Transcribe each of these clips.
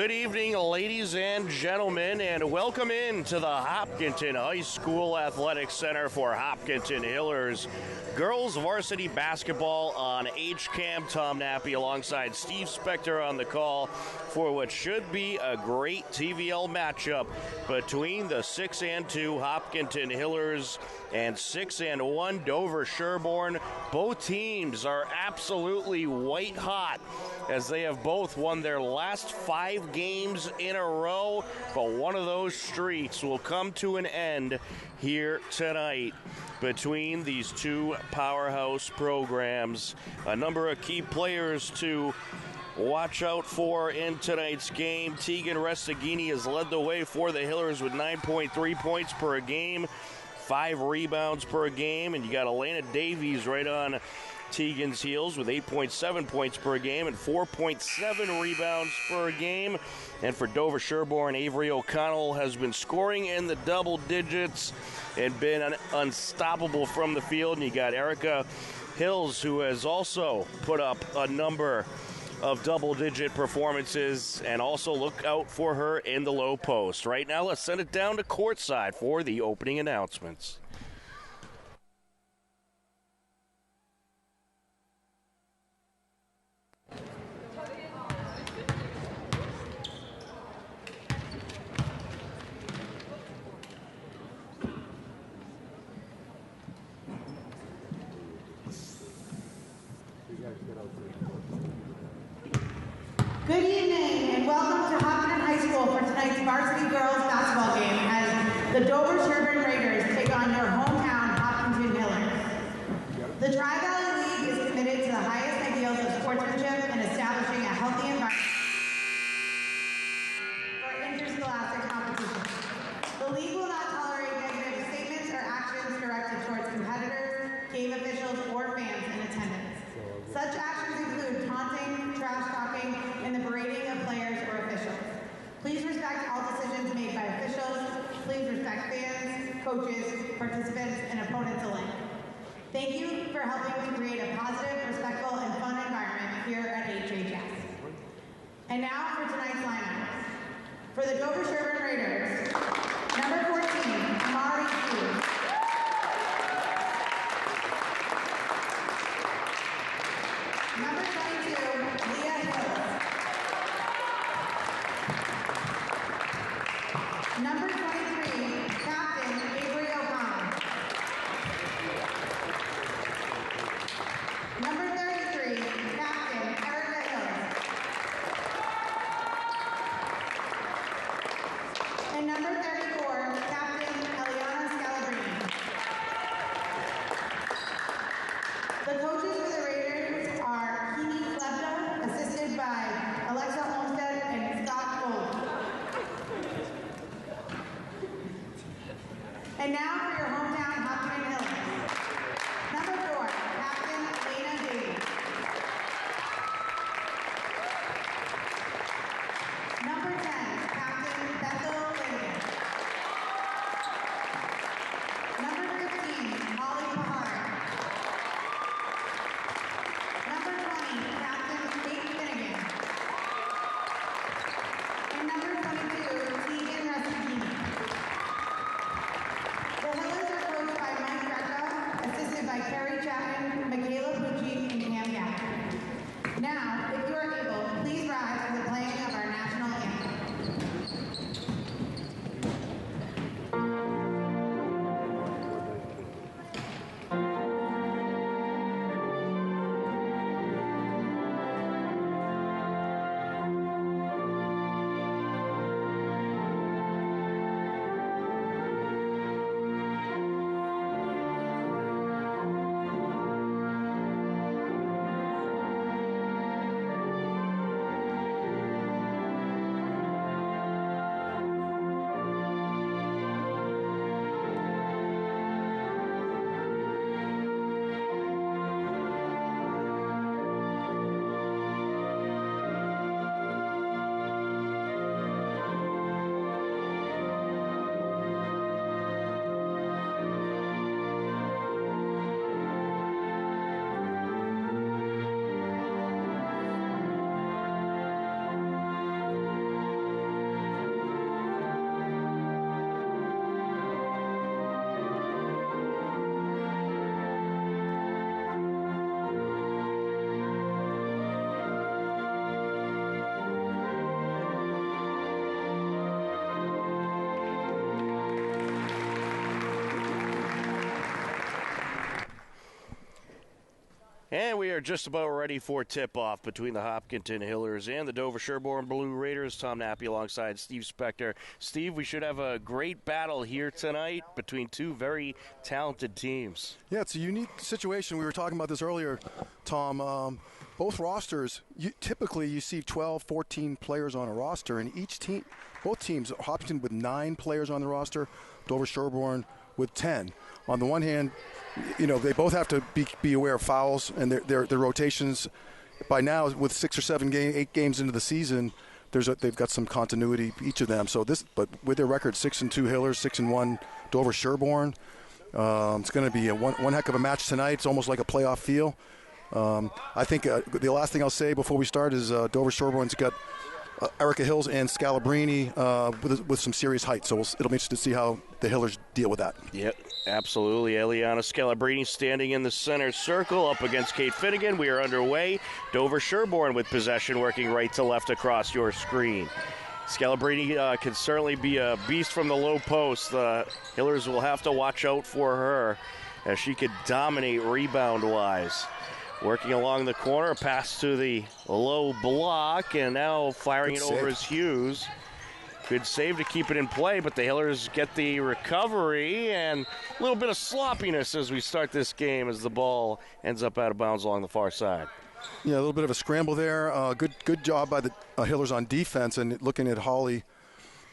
Good evening, ladies and gentlemen, and welcome in to the Hopkinton High School Athletic Center for Hopkinton Hillers girls varsity basketball on HCAM. Tom Nappy alongside Steve Spector on the call for what should be a great TVL matchup between the 6-2 Hopkinton Hillers and 6-1 Dover-Sherborn. Both teams are absolutely white hot as they have both won their last 5 games in a row, but one of those streaks will come to an end here tonight between these two powerhouse programs. A number of key players to watch out for in tonight's game. Tegan Restaghini has led the way for the Hillers with 9.3 points per game, 5 rebounds per game, and you got Elena Davies right on Tegan's heels with 8.7 points per game and 4.7 rebounds per game. And for Dover-Sherborn, Avery O'Connell has been scoring in the double digits and been unstoppable from the field. And you got Erica Hills, who has also put up a number of double-digit performances, and also look out for her in the low post. Right now, let's send it down to courtside for the opening announcements. Good evening and welcome to Hopkinton High School for tonight's varsity girls basketball game as the Dover-Sherborn Raiders take on their hometown Hopkinton Hillers. The Tri-Valley League is committed to the highest ideals of sportsmanship and establishing a healthy environment for interscholastic competition. The league will not tolerate negative statements or actions directed towards competitors, game officials, or fans in attendance. Such actions include taunting, trash talking, and the berating of players or officials. Please respect all decisions made by officials. Please respect fans, coaches, participants, and opponents alike. Thank you for helping to create a positive, respectful, and fun environment here at HHS. And now for tonight's lineups. For the Dover-Sherborn Raiders, number 14, Amari Hughes. Number 22, Leah Hills. Number 23, Captain Avery O'Connell. Number 33, Captain Erica Hills. And number 34, Captain Eliana Scalabrini. The coaches for the Raiders are Kini Klebda, assisted by Alexa Olmstead and Scott Gold. And now for your hometown Hopkinton Hillers. Number 4, Captain Elena Davies. Number 10, Captain Bethel Lincoln. Number 15, Molly Pahara. Number 20, Captain Kate Finnegan. And number 22, Tegan Restaghini. The Hillers are And we are just about ready for tip-off between the Hopkinton Hillers and the Dover-Sherborn Blue Raiders. Tom Nappy alongside Steve Spector. Steve, we should have a great battle here tonight between two very talented teams. Yeah, it's a unique situation. We were talking about this earlier, Tom. Both rosters, typically you see 12, 14 players on a roster, and each team, both teams, Hopkinton with 9 players on the roster, Dover-Sherborn with 10. On the one hand, they both have to be aware of fouls and their rotations. By now, with 6 or 7 8 games into the season, they've got some continuity, each of them. But with their record 6-2 Hillers, 6-1 Dover-Sherborn, it's going to be one heck of a match tonight. It's almost like a playoff feel. I think the last thing I'll say before we start is Dover-Sherborn's got Erica Hills and Scalabrini with some serious height, so it'll be interesting to see how the Hillers deal with that. Yep, absolutely. Eliana Scalabrini standing in the center circle up against Kate Finnegan. We are underway. Dover-Sherborn with possession, working right to left across your screen. Scalabrini can certainly be a beast from the low post. The Hillers will have to watch out for her as she could dominate rebound-wise. Working along the corner, a pass to the low block, and now firing it over as Hughes. Good save to keep it in play, but the Hillers get the recovery, and a little bit of sloppiness as we start this game as the ball ends up out of bounds along the far side. Yeah, a little bit of a scramble there. Good job by the Hillers on defense, and looking at Holly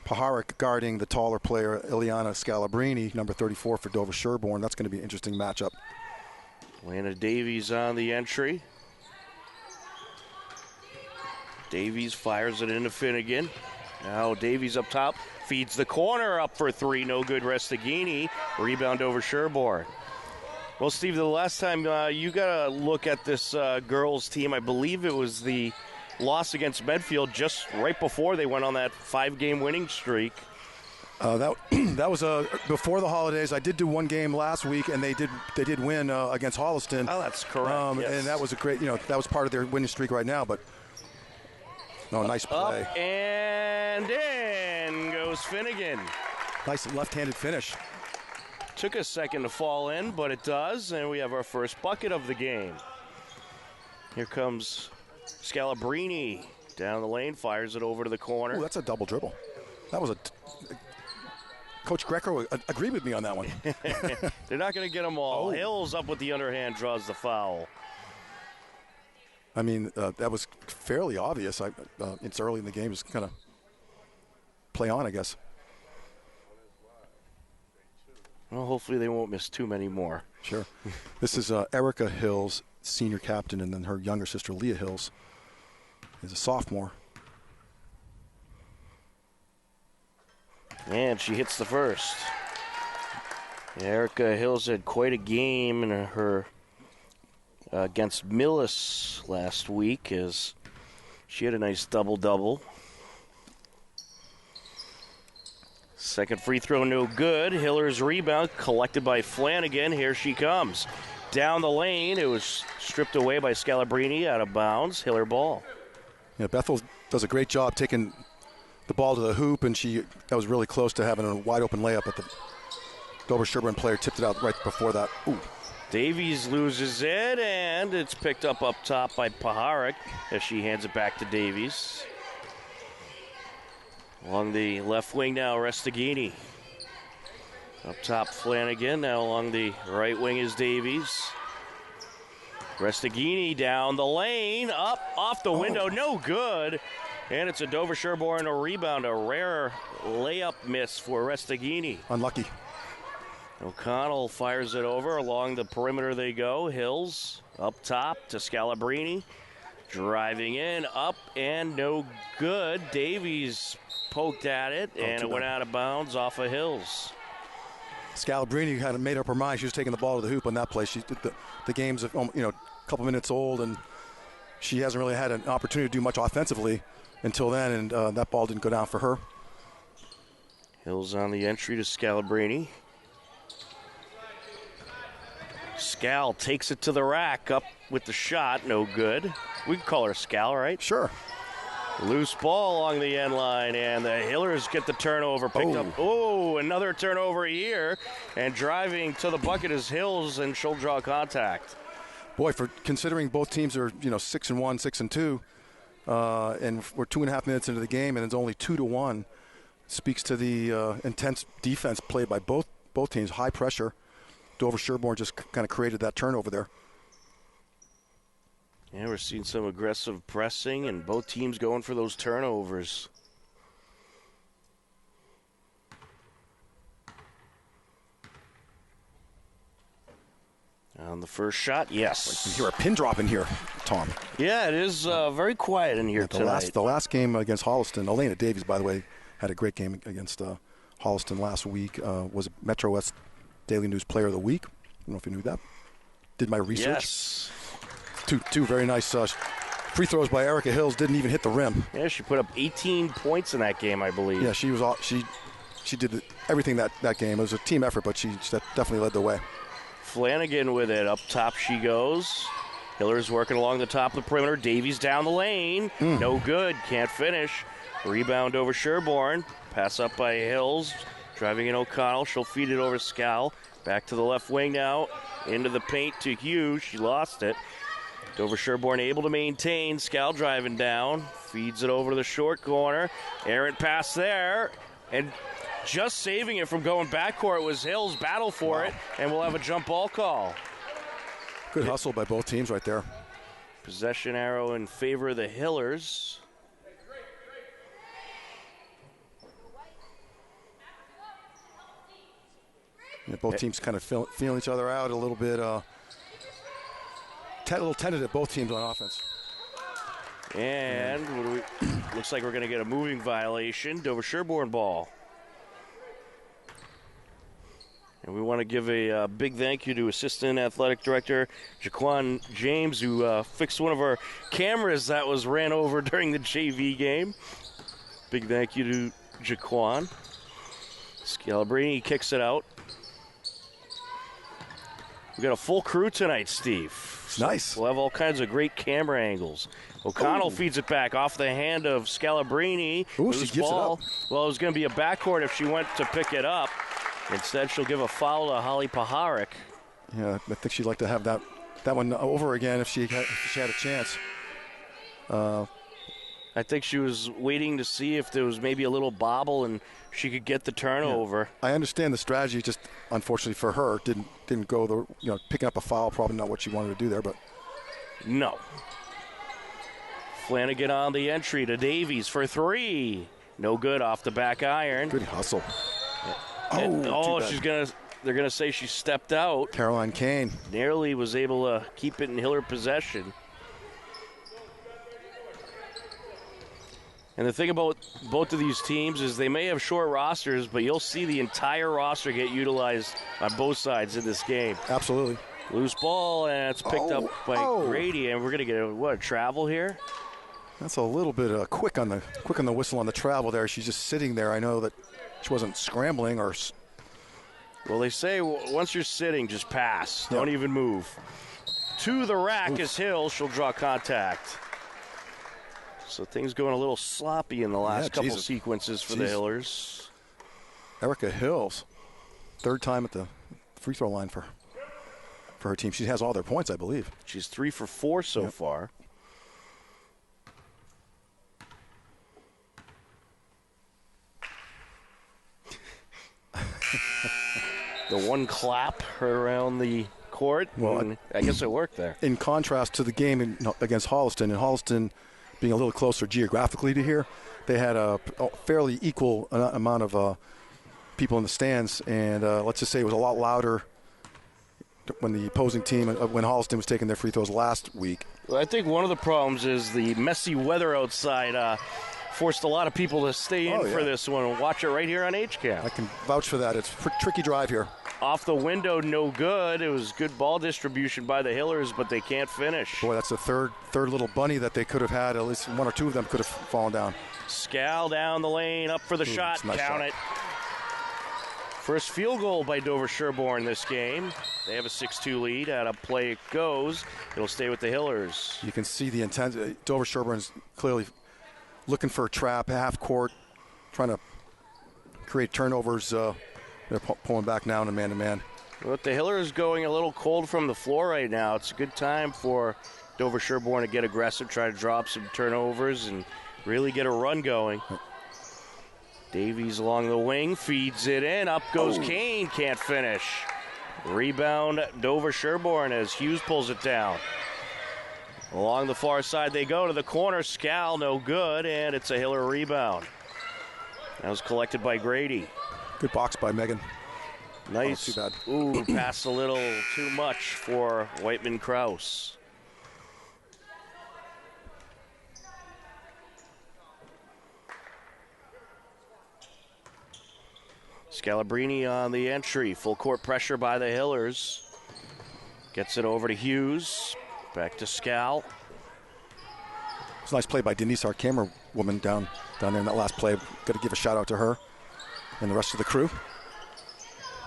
Paharik guarding the taller player, Ileana Scalabrini, number 34 for Dover-Sherborn. That's going to be an interesting matchup. Lana Davies on the entry. Davies fires it into Finnegan. Now Davies up top, feeds the corner up for 3. No good, Restaghini. Rebound over Sherborn. Well, Steve, the last time you got to look at this girls team, I believe it was the loss against Medfield just right before they went on that 5-game winning streak. That was before the holidays. I did do one game last week, and they did win against Holliston. Oh, that's correct. Yes. And that was a great, that was part of their winning streak right now. But nice play. Up and in goes Finnegan. Nice left-handed finish. Took a second to fall in, but it does, and we have our first bucket of the game. Here comes Scalabrini down the lane, fires it over to the corner. Ooh, that's a double dribble. That was Coach Greco agreed with me on that one. They're not going to get them all. Oh. Hills up with the underhand, draws the foul. I mean, that was fairly obvious. It's early in the game, just kind of play on, I guess. Well, hopefully they won't miss too many more. Sure. This is Erica Hills, senior captain, and then her younger sister, Leah Hills, is a sophomore. And she hits the first. Erica Hills had quite a game in her against Millis last week as she had a nice double-double. Second free throw, no good. Hiller's rebound collected by Flanagan. Here she comes. Down the lane. It was stripped away by Scalabrini, out of bounds. Hiller ball. Yeah, Bethel does a great job taking the ball to the hoop, and that was really close to having a wide-open layup, but the Dover-Sherborn player tipped it out right before that. Ooh. Davies loses it, and it's picked up top by Paharik as she hands it back to Davies. Along the left wing now, Restaghini. Up top, Flanagan. Now along the right wing is Davies. Restaghini down the lane, up, off the window, no good. And it's a Dover-Sherborn rebound, a rare layup miss for Restaghini. Unlucky. O'Connell fires it over. Along the perimeter they go. Hills up top to Scalabrini. Driving in, up, and no good. Davies poked at it, and it went out of bounds off of Hills. Scalabrini had made up her mind. She was taking the ball to the hoop on that play. The game's a couple minutes old, and she hasn't really had an opportunity to do much offensively until then, and that ball didn't go down for her. Hills on the entry to Scalabrini. Scal takes it to the rack, up with the shot, no good. We can call her Scal, right? Sure. Loose ball along the end line, and the Hillers get the turnover picked up. Oh, another turnover here, and driving to the bucket is Hills, and she'll draw contact. Boy, for considering both teams are 6-1, 6-2, and we're 2.5 minutes into the game, and it's only 2-1, speaks to the intense defense played by both teams. High pressure. Dover-Sherborn just kind of created that turnover there. Yeah, we're seeing some aggressive pressing, and both teams going for those turnovers. On the first shot, yes. You can hear a pin drop in here, Tom. Yeah, it is very quiet in here tonight. The last game against Holliston, Elena Davies, by the way, had a great game against Holliston last week. Was Metro West Daily News Player of the Week. I don't know if you knew that. Did my research. Yes. Two very nice free throws by Erica Hills. Didn't even hit the rim. Yeah, she put up 18 points in that game, I believe. Yeah, she did everything that game. It was a team effort, but she definitely led the way. Flanagan with it. Up top she goes. Hiller's working along the top of the perimeter. Davies down the lane. No good. Can't finish. Rebound over Sherborn. Pass up by Hills. Driving in O'Connell. She'll feed it over Scal. Back to the left wing now. Into the paint to Hughes. She lost it. Dover-Sherborn able to maintain. Scal driving down. Feeds it over to the short corner. Errant pass there. And just saving it from going backcourt was Hills. Battle for it. And we'll have a jump ball call. Good hustle by both teams right there. Possession arrow in favor of the Hillers. Yeah, both teams kind of feeling each other out a little bit. A little tentative, both teams on offense. And looks like we're going to get a moving violation. Dover-Sherborn ball. And we want to give a big thank you to Assistant Athletic Director Jaquan James, who fixed one of our cameras that was ran over during the JV game. Big thank you to Jaquan. Scalabrini kicks it out. We got a full crew tonight, Steve. Nice. We'll have all kinds of great camera angles. O'Connell feeds it back off the hand of Scalabrini. Ooh, she gives it up. Well, it was going to be a backcourt if she went to pick it up. Instead, she'll give a foul to Holly Paharic. Yeah, I think she'd like to have that one over again if she had a chance. I think she was waiting to see if there was maybe a little bobble and she could get the turnover. Yeah. I understand the strategy, just unfortunately for her, didn't go picking up a foul, probably not what she wanted to do there, but no. Flanagan on the entry to Davies for three. No good off the back iron. Good hustle. Yeah. They're gonna say she stepped out. Caroline Kane Nearly was able to keep it in Hiller possession. And the thing about both of these teams is they may have short rosters, but you'll see the entire roster get utilized on both sides in this game. Absolutely. Loose ball, and it's picked up by Grady, and we're going to get a travel here? That's a little bit quick on the whistle on the travel there. She's just sitting there. I know that she wasn't scrambling or. Well, they say once you're sitting, just pass. Don't even move. To the rack is Hill. She'll draw contact. So things going a little sloppy in the last couple sequences for the Hillers. Erica Hills, third time at the free throw line for her team. She has all their points, I believe. She's 3 for 4 so far. The one clap around the court. Well, I guess it worked there. In contrast to the game against Holliston, and Holliston being a little closer geographically to here, they had a fairly equal amount of people in the stands, and let's just say it was a lot louder when the opposing team, when Holliston was taking their free throws last week. Well, I think one of the problems is the messy weather outside forced a lot of people to stay in for this one and watch it right here on HCAM. I can vouch for that. It's a tricky drive here. Off the window, no good. It was good ball distribution by the Hillers, but they can't finish. Boy, that's the third little bunny that they could have had. At least one or two of them could have fallen down. Scal down the lane, up for the shot. Nice Count shot. it. First field goal by Dover-Sherborn this game. They have a 6-2 lead. Out of play it goes. It'll stay with the Hillers. You can see the intensity. Dover-Sherborn's clearly looking for a trap, half court, trying to create turnovers. They're pulling back now in a man-to-man. But the Hillers going a little cold from the floor right now. It's a good time for Dover-Sherborn to get aggressive, try to drop some turnovers, and really get a run going. Davies along the wing, feeds it in. Up goes Kane, can't finish. Rebound Dover-Sherborn as Hughes pulls it down. Along the far side they go to the corner. Scal, no good, and it's a Hiller rebound. That was collected by Grady. Good box by Megan. Nice. Too bad. Ooh, passed a little too much for Whiteman-Kraus. Scalabrini on the entry. Full court pressure by the Hillers. Gets it over to Hughes. Back to Scal. It's a nice play by Denise, our camera woman down there in that last play. Got to give a shout out to her and the rest of the crew.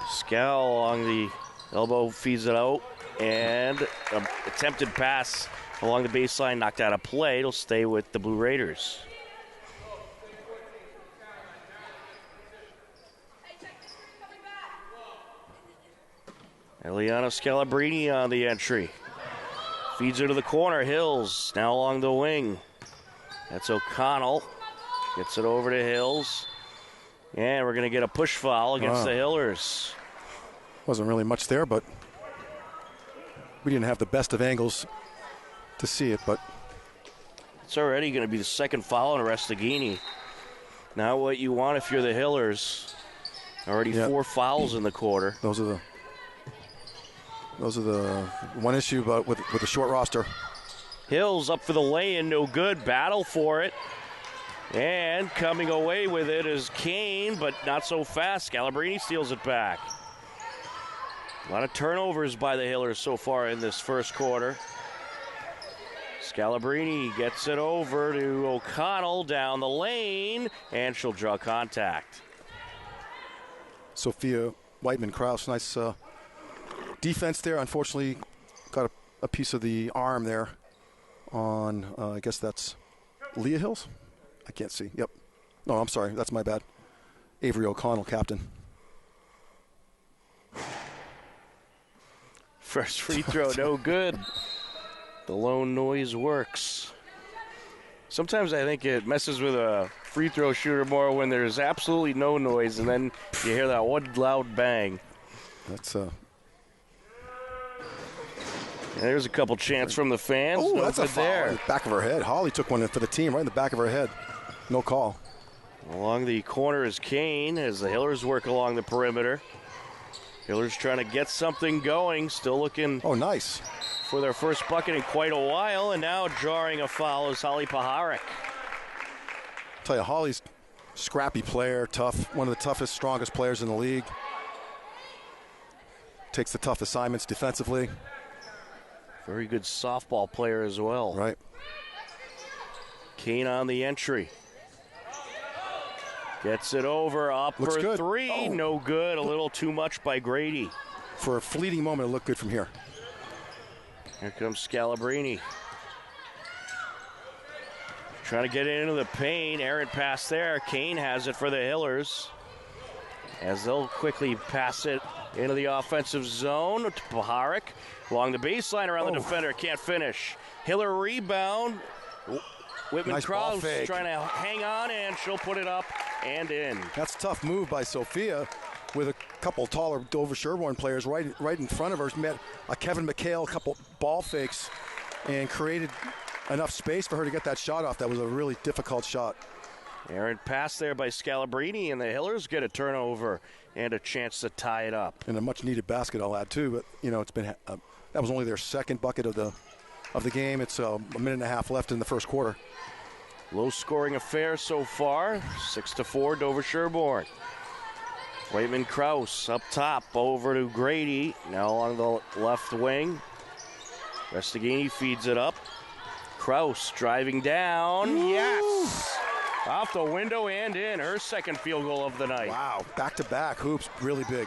Scal along the elbow feeds it out. And an attempted pass along the baseline knocked out of play. It'll stay with the Blue Raiders. Eliana Scalabrini on the entry. Feeds her to the corner. Hills now along the wing. That's O'Connell. Gets it over to Hills. And we're going to get a push foul against the Hillers. Wasn't really much there, but we didn't have the best of angles to see it, but it's already going to be the second foul on Restaghini. Not what you want if you're the Hillers. Already 4 fouls in the quarter. Those are the one issue, but with a short roster. Hills up for the lay-in, no good. Battle for it. And coming away with it is Kane, but not so fast. Scalabrini steals it back. A lot of turnovers by the Hillers so far in this first quarter. Scalabrini gets it over to O'Connell down the lane, and she'll draw contact. Sophia Whiteman-Kraus, nice defense there. Unfortunately, got a piece of the arm there on, I guess that's Leah Hills? I can't see. Yep. No, I'm sorry. That's my bad. Avery O'Connell, captain. First free throw, no good. The lone noise works. Sometimes I think it messes with a free throw shooter more when there's absolutely no noise, and then you hear that one loud bang. That's there's a couple chants from the fans. Oh, no that's a foul there. in the back of her head. Holly took one for the team right in the back of her head. No call. Along the corner is Kane as the Hillers work along the perimeter. Hillers trying to get something going. Still looking nice for their first bucket in quite a while. And now drawing a foul is Holly Paharic. Tell you, Holly's scrappy player, tough, one of the toughest, strongest players in the league. Takes the tough assignments defensively. Very good softball player as well. Right. Kane on the entry. Gets it over, up Looks for good. three. No good. A little too much by Grady. For a fleeting moment, it looked good from here. Here comes Scalabrini. Trying to get it into the paint. Errant pass there. Kane has it for the Hillers. As they'll quickly pass it into the offensive zone to Paharic. Along the baseline around the defender. Can't finish. Hiller rebound. Whitman-Kraus nice trying to hang on, and she'll put it up and in. That's a tough move by Sophia with a couple taller Dover-Sherborn players right in front of her. She met a Kevin McHale, a couple ball fakes, and created enough space for her to get that shot off. That was a really difficult shot. Errant pass there by Scalabrini, and the Hillers get a turnover and a chance to tie it up. And a much-needed basket, I'll add, too. But, it's been that was only their second bucket of the game. It's a minute and a half left in the first quarter. Low-scoring affair so far. 6-4, Dover-Sherborn. Whiteman-Kraus up top over to Grady. Now along the left wing. Restaghini feeds it up. Kraus driving down. Ooh. Yes! Off the window and in. Her second field goal of the night. Wow. Back-to-back hoops. Really big.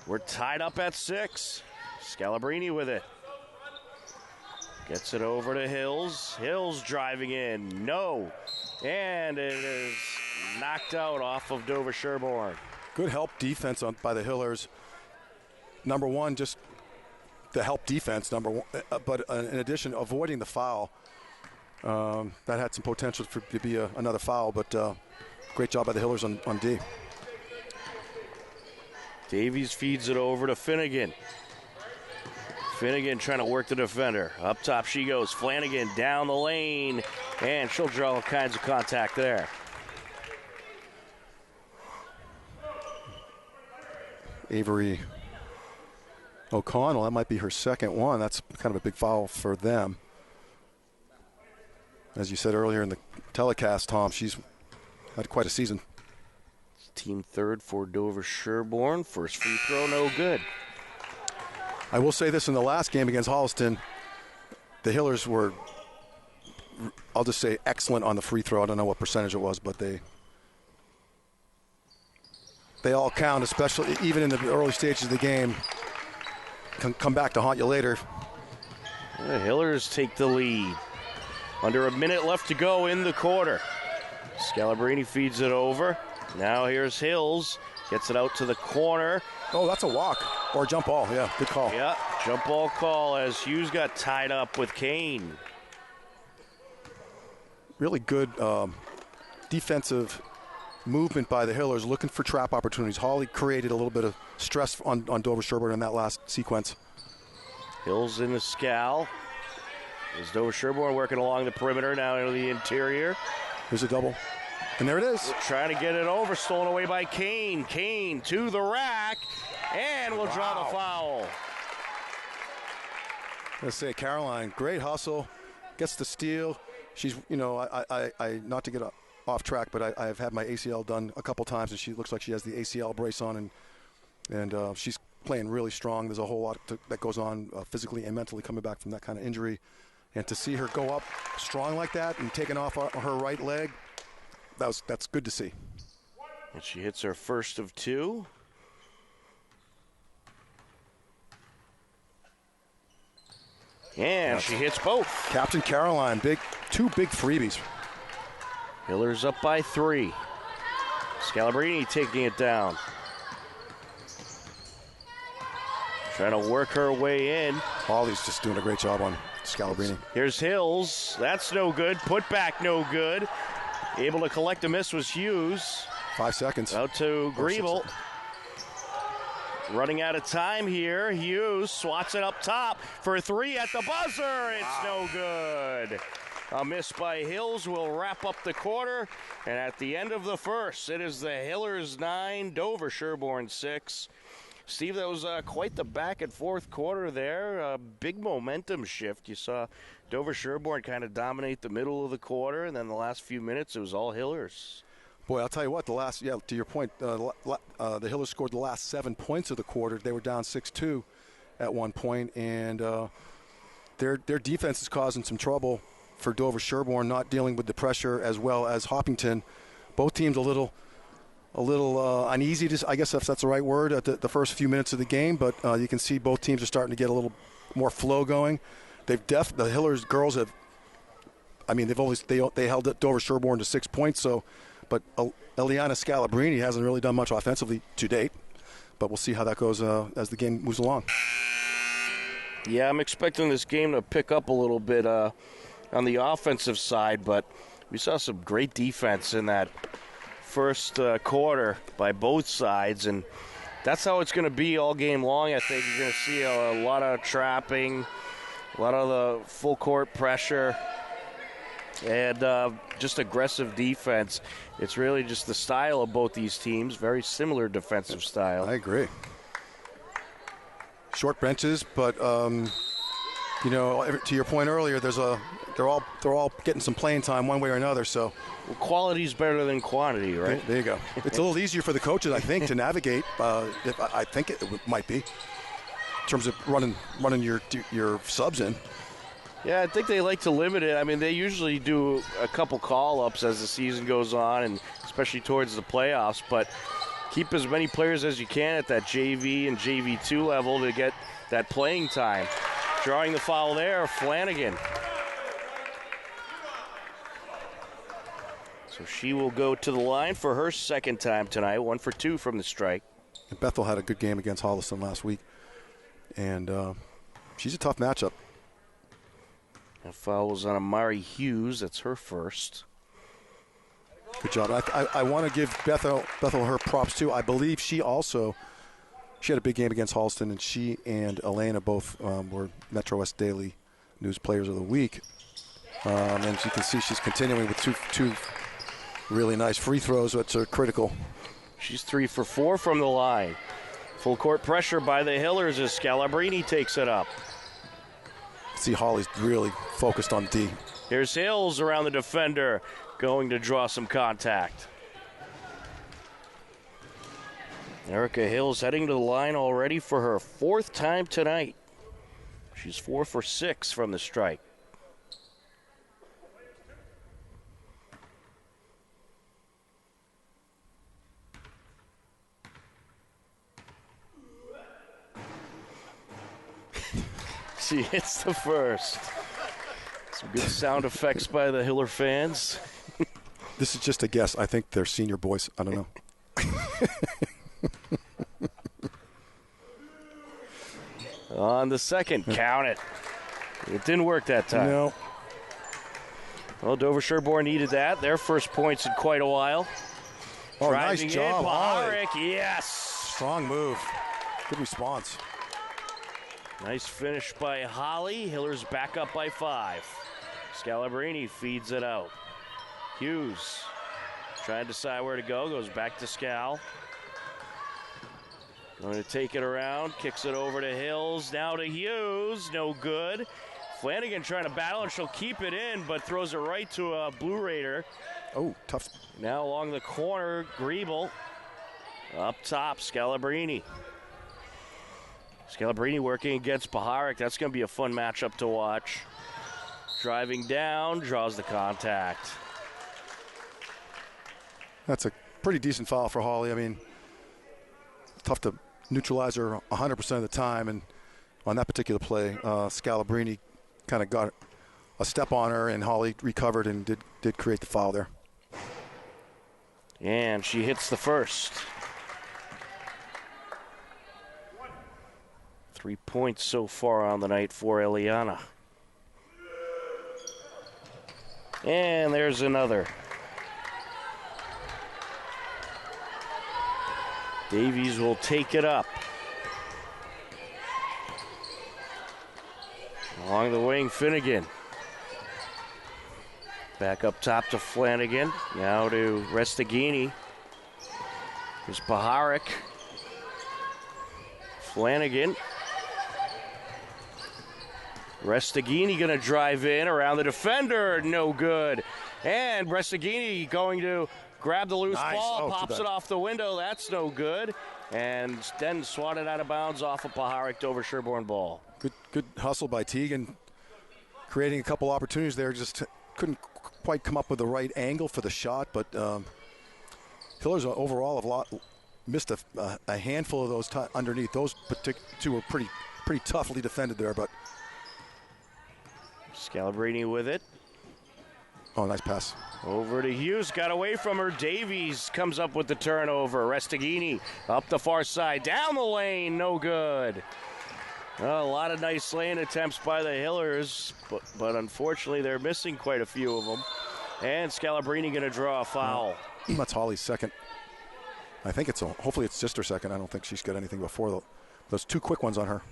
We're tied up at 6. Scalabrini with it. Gets it over to Hills. Hills driving in. No. And it is knocked out off of Dover-Sherborn. Good help defense by the Hillers. number one, just the help defense, number one, but in addition, avoiding the foul. That had some potential to be another foul, but great job by the Hillers on D. Davies feeds it over to Finnegan. Finnegan trying to work the defender. Up top she goes. Flanagan down the lane, and she'll draw all kinds of contact there. Avery O'Connell, that might be her second one. That's kind of a big foul for them. As you said earlier in the telecast, Tom, she's had quite a season. Team third for Dover-Sherborn. First free throw, no good. I will say this, in the last game against Holliston, the Hillers were, I'll just say, excellent on the free throw. I don't know what percentage it was, but they all count, especially even in the early stages of the game. Can come back to haunt you later. The Hillers take the lead. Under a minute left to go in the quarter. Scalabrini feeds it over. Now here's Hills. Gets it out to the corner. Oh, that's a walk or a jump ball. Yeah, good call. Yeah, jump ball call as Hughes got tied up with Kane. Really good defensive movement by the Hillers, looking for trap opportunities. Hawley created a little bit of stress on Dover-Sherborn in that last sequence. Hills in the scal. As Dover-Sherborn working along the perimeter, now into the interior. Here's a double. And there it is. Trying to get it over, stolen away by Kane. Kane to the rack, and will draw the foul. Let's say Caroline, great hustle, gets the steal. She's, you know, I not to get off track, but I've had my ACL done a couple times, and she looks like she has the ACL brace on, and she's playing really strong. There's a whole lot that goes on physically and mentally coming back from that kind of injury. And to see her go up strong like that and taking off her right leg, that's good to see. And she hits her first of two. And she hits both. Captain Caroline, two big freebies. Hillers up by 3. Scalabrini taking it down. Trying to work her way in. Hawley's just doing a great job on Scalabrini. Here's Hills. That's no good. Put back no good. Able to collect a miss was Hughes. 5 seconds. Out to Griebel. Running out of time here. Hughes swats it up top for 3 at the buzzer. It's no good. A miss by Hills will wrap up the quarter. And at the end of the first, it is the Hillers 9, Dover-Sherborn 6. Steve, that was quite the back and forth quarter there. A big momentum shift. You saw Dover-Sherborn kind of dominate the middle of the quarter, and then the last few minutes, it was all Hillers. Boy, I'll tell you what, to your point, the Hillers scored the last 7 points of the quarter. They were down 6-2 at one point, and their defense is causing some trouble for Dover-Sherborn, not dealing with the pressure as well as Hopkinton. Both teams a little uneasy, I guess if that's the right word, at the first few minutes of the game, but you can see both teams are starting to get a little more flow going. The Hillers girls have, I mean, they held Dover-Sherborn to 6 points, but Eliana Scalabrini hasn't really done much offensively to date, but we'll see how that goes as the game moves along. Yeah, I'm expecting this game to pick up a little bit on the offensive side, but we saw some great defense in that first quarter by both sides, and that's how it's going to be all game long. I think you're going to see a lot of trapping, a lot of the full court pressure, and just aggressive defense. It's really just the style of both these teams, very similar defensive style. I agree. Short benches, but you know, to your point earlier, they're all getting some playing time one way or another. So, well, quality's better than quantity, right? There you go. It's a little easier for the coaches, I think, to navigate. I think it might be in terms of running your subs in. Yeah, I think they like to limit it. I mean, they usually do a couple call-ups as the season goes on, and especially towards the playoffs. But keep as many players as you can at that JV and JV2 level to get that playing time. Drawing the foul there, Flanagan. So she will go to the line for her second time tonight, 1 for 2 from the strike. And Bethel had a good game against Holliston last week. And she's a tough matchup. That foul was on Amari Hughes. That's her first. Good job. I want to give Bethel her props, too. I believe she had a big game against Halston, and she and Elena both were Metro West Daily News Players of the Week. And you can see she's continuing with two really nice free throws, which are critical. She's 3 for 4 from the line. Full court pressure by the Hillers as Scalabrini takes it up. See, Holly's really focused on D. Here's Hills around the defender, going to draw some contact. Erica Hills heading to the line already for her 4th time tonight. She's 4 for 6 from the strike. She hits the first. Some good sound effects by the Hiller fans. This is just a guess. I think they're senior boys. I don't know. On the second, count it. It didn't work that time. No. Well, Dover-Sherborn needed that. Their first points in quite a while. Oh, Driving nice job, in, Holly. yes. Strong move. Good response. Nice finish by Holly. Hillers back up by 5. Scalabrini feeds it out. Hughes trying to decide where to go. Goes back to Scal. Going to take it around. Kicks it over to Hills. Now to Hughes. No good. Flanagan trying to battle, and she'll keep it in, but throws it right to a Blue Raider. Oh, tough. Now along the corner, Griebel. Up top, Scalabrini. Scalabrini working against Paharic. That's going to be a fun matchup to watch. Driving down, draws the contact. That's a pretty decent foul for Holly. I mean, tough to neutralize her 100% of the time. And on that particular play, Scalabrini kind of got a step on her, and Holly recovered and did create the foul there. And she hits the first. 3 points so far on the night for Eliana. And there's another. Davies will take it up. Along the wing, Finnegan. Back up top to Flanagan. Now to Restaghini. Here's Paharic. Flanagan. Restaghini going to drive in around the defender. No good. And Restaghini going to grab the loose ball, pops it off the window. That's no good. And then swatted out of bounds off of Paharic. Dover-Sherborn ball. Good hustle by Teagan. Creating a couple opportunities there. Just couldn't quite come up with the right angle for the shot. But Hillers overall have missed a handful of those underneath. Those two were pretty toughly defended there. But Scalabrini with it. Oh, nice pass. Over to Hughes, got away from her. Davies comes up with the turnover. Restaghini up the far side, down the lane, no good. A lot of nice lane attempts by the Hillers, but unfortunately they're missing quite a few of them. And Scalabrini going to draw a foul. That's Holly's second. I think hopefully it's just her second. I don't think she's got anything before those two quick ones on her.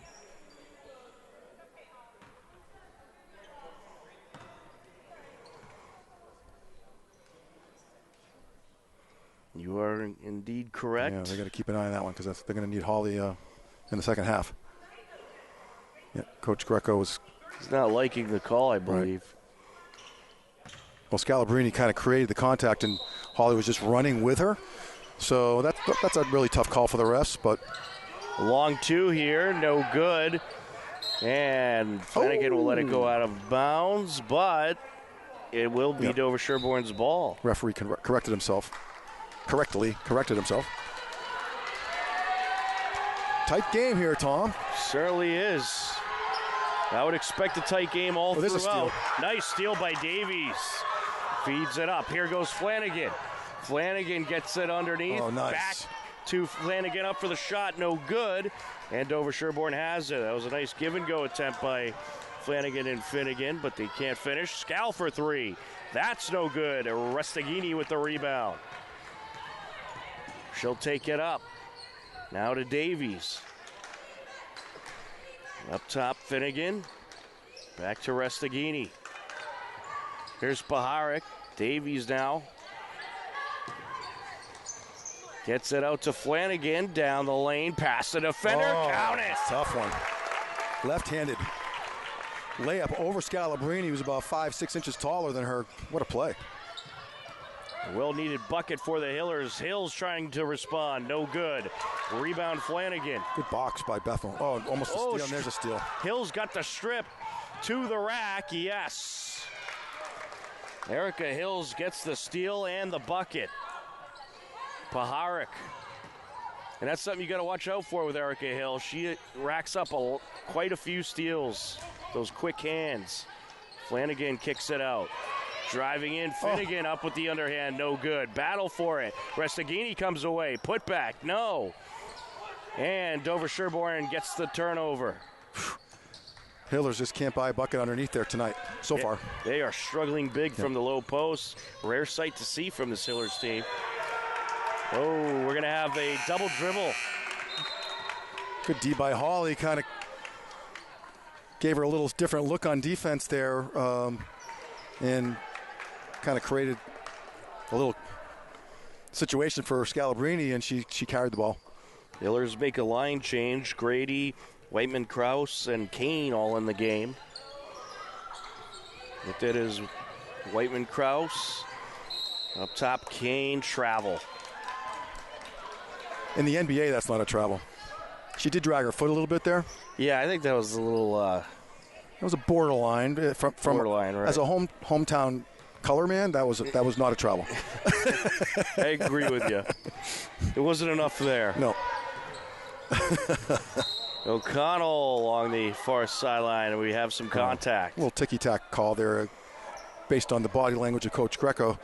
You are indeed correct. Yeah, they got to keep an eye on that one because they're going to need Holly in the second half. Yeah, Coach Greco He's not liking the call, I believe. Right. Well, Scalabrini kind of created the contact, and Holly was just running with her. So that's a really tough call for the refs. But long two here, no good. And Flanagan will let it go out of bounds, but it will be Dover-Sherborn's ball. Referee corrected himself. Correctly corrected himself. Tight game here, Tom. Certainly is. I would expect a tight game all throughout. Nice steal by Davies. Feeds it up. Here goes Flanagan. Flanagan gets it underneath. Oh, nice. to Flanagan, up for the shot, no good. And Dover-Sherborn has it. That was a nice give-and-go attempt by Flanagan and Finnegan, but they can't finish. Scal for three. That's no good. Restaghini with the rebound. She'll take it up. Now to Davies. Up top, Finnegan. Back to Restaghini. Here's Paharic. Davies now. Gets it out to Flanagan. Down the lane. Past the defender. Count it. Tough one. Left-handed layup over Scalabrini, who's about 5-6 inches taller than her. What a play. A well-needed bucket for the Hillers. Hills trying to respond. No good. Rebound Flanagan. Good box by Bethel. Oh, almost a steal, and there's a steal. Hills got the strip to the rack. Yes. Erica Hills gets the steal and the bucket. Paharic. And that's something you got to watch out for with Erica Hill. She racks up quite a few steals. Those quick hands. Flanagan kicks it out. Driving in, Finnegan up with the underhand, no good. Battle for it. Restaghini comes away. Put back, no. And Dover-Sherborn gets the turnover. Hillers just can't buy a bucket underneath there tonight, so far. They are struggling big from the low post. Rare sight to see from this Hillers team. Oh, we're going to have a double dribble. Good D by Hawley, kind of gave her a little different look on defense there, and kind of created a little situation for Scalabrini, and she carried the ball. Hillers make a line change. Grady, Whiteman, Krause, and Kane all in the game. What that is Whiteman, Krause. Up top, Kane, travel. In the NBA, that's not a travel. She did drag her foot a little bit there. Yeah, I think that was a little... That was a borderline. From borderline, right. As a hometown color man, that was not a travel. I agree with you. It wasn't enough there. No. O'Connell along the far sideline, and we have some contact. A little ticky-tack call there based on the body language of Coach Greco.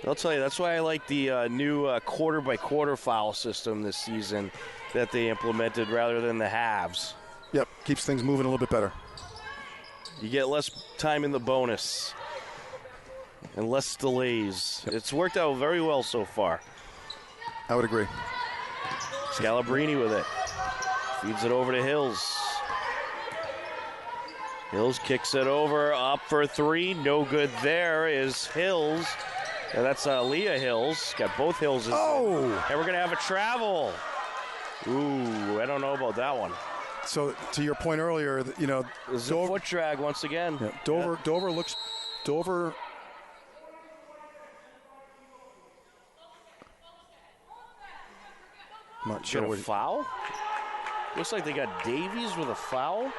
I'll tell you, that's why I like the new quarter-by-quarter foul system this season that they implemented rather than the halves. Yep, keeps things moving a little bit better. You get less time in the bonus and less delays. Yep. It's worked out very well so far. I would agree. Scalabrini with it. Feeds it over to Hills. Hills kicks it over, up for three. No good there is Hills. And that's Leah Hills. Got both Hills. Oh! And we're going to have a travel. Ooh, I don't know about that one. So, to your point earlier, you know, this is a foot drag once again. Yeah, Dover looks. Dover. I'm not sure what. Foul? Looks like they got Davies with a foul.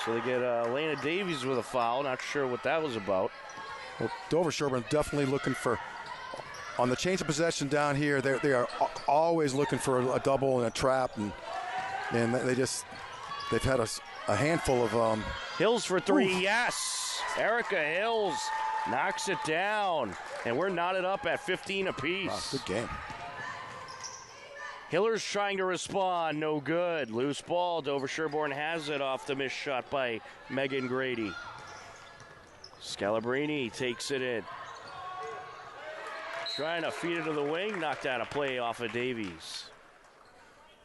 So they get Elena Davies with a foul. Not sure what that was about. Well, Dover-Sherborn definitely looking for, on the change of possession down here, they are always looking for a double and a trap, and they've had a handful of Hills for three. Oof. Yes, Erica Hills knocks it down, and we're knotted up at 15 apiece. Wow, good game. Hillers trying to respond, no good. Loose ball. Dover-Sherborn has it off the missed shot by Megan Grady. Scalabrini takes it in. Trying to feed it to the wing, knocked out a play off of Davies.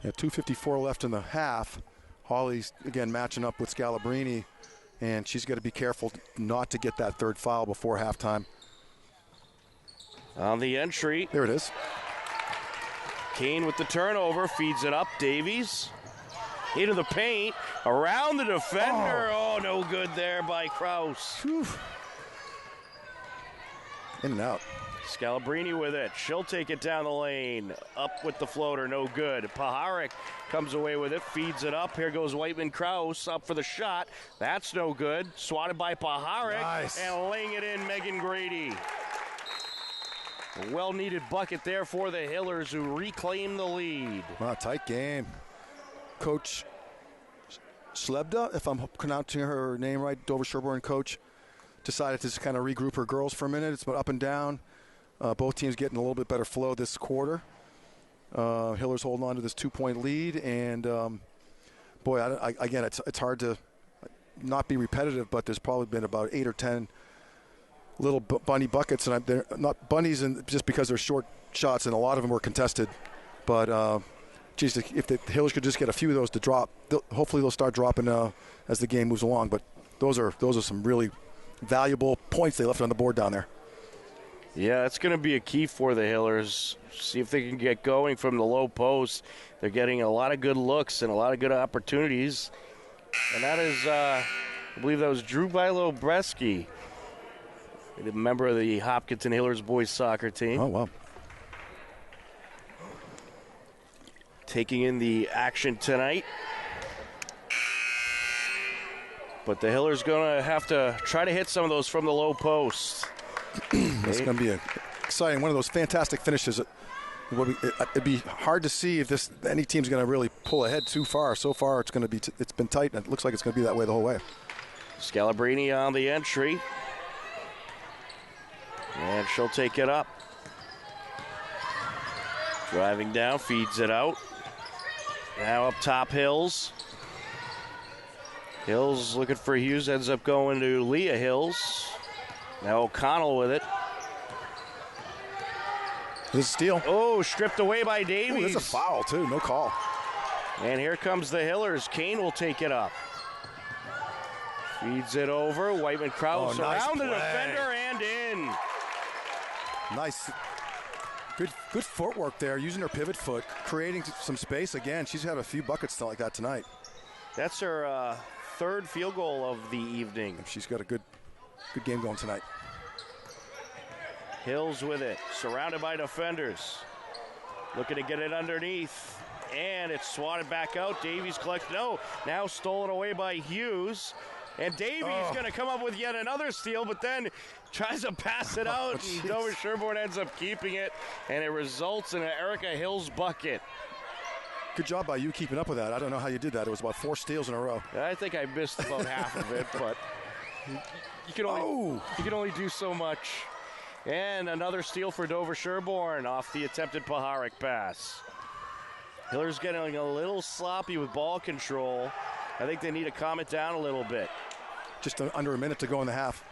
Yeah, 2:54 left in the half. Hawley's, again, matching up with Scalabrini, and she's got to be careful not to get that third foul before halftime. On the entry. There it is. Kane with the turnover, feeds it up. Davies into the paint, around the defender. Oh, no good there by Krause. Whew. In and out. Scalabrini with it. She'll take it down the lane. Up with the floater, no good. Paharic comes away with it, feeds it up. Here goes Whiteman Krause up for the shot. That's no good. Swatted by Paharic. Nice. And laying it in, Megan Grady. A well-needed bucket there for the Hillers, who reclaim the lead. Wow, tight game. Coach Slebda, if I'm pronouncing her name right, Dover-Sherborn coach, decided to just kind of regroup her girls for a minute. It's been up and down. Both teams getting a little bit better flow this quarter. Hillers holding on to this 2-point lead, and boy, again, it's hard to not be repetitive, but there's probably been about 8 or 10 little bunny buckets, and they're not bunnies, and just because they're short shots, and a lot of them were contested. But geez, if the Hillers could just get a few of those to drop, hopefully they'll start dropping as the game moves along. But those are some really valuable points they left on the board down there. Yeah, that's going to be a key for the Hillers. See if they can get going from the low post. They're getting a lot of good looks and a lot of good opportunities. And that is, I believe that was Drew Bilo-Bresky, a member of the Hopkinton Hillers boys soccer team. Oh, wow. Taking in the action tonight. But the Hillers going to have to try to hit some of those from the low post. It's going to be exciting. One of those fantastic finishes. It'd be hard to see if any team's going to really pull ahead too far. So far, it's going to be it's been tight, and it looks like it's going to be that way the whole way. Scalabrini on the entry, and she'll take it up. Driving down, feeds it out. Now up top, Hills. Hills looking for Hughes, ends up going to Leah Hills. Now O'Connell with it. This is a steal. Oh, stripped away by Davies. Ooh, there's a foul, too. No call. And here comes the Hillers. Kane will take it up. Feeds it over. Whiteman Krause around the defender and in. Nice. Good footwork there, using her pivot foot, creating some space. Again, she's had a few buckets like that tonight. That's her third field goal of the evening. She's got a good game going tonight. Hills with it, surrounded by defenders. Looking to get it underneath, and it's swatted back out. Davies collects, now stolen away by Hughes. And Davies going to come up with yet another steal, but then tries to pass it out, and Dover-Sherborn ends up keeping it, and it results in an Erica Hills bucket. Good job by you keeping up with that. I don't know how you did that. It was about 4 steals in a row. I think I missed about half of it, but you can only do so much. And another steal for Dover-Sherborn off the attempted Paharic pass. Hillers getting a little sloppy with ball control. I think they need to calm it down a little bit. Just under a minute to go in the half.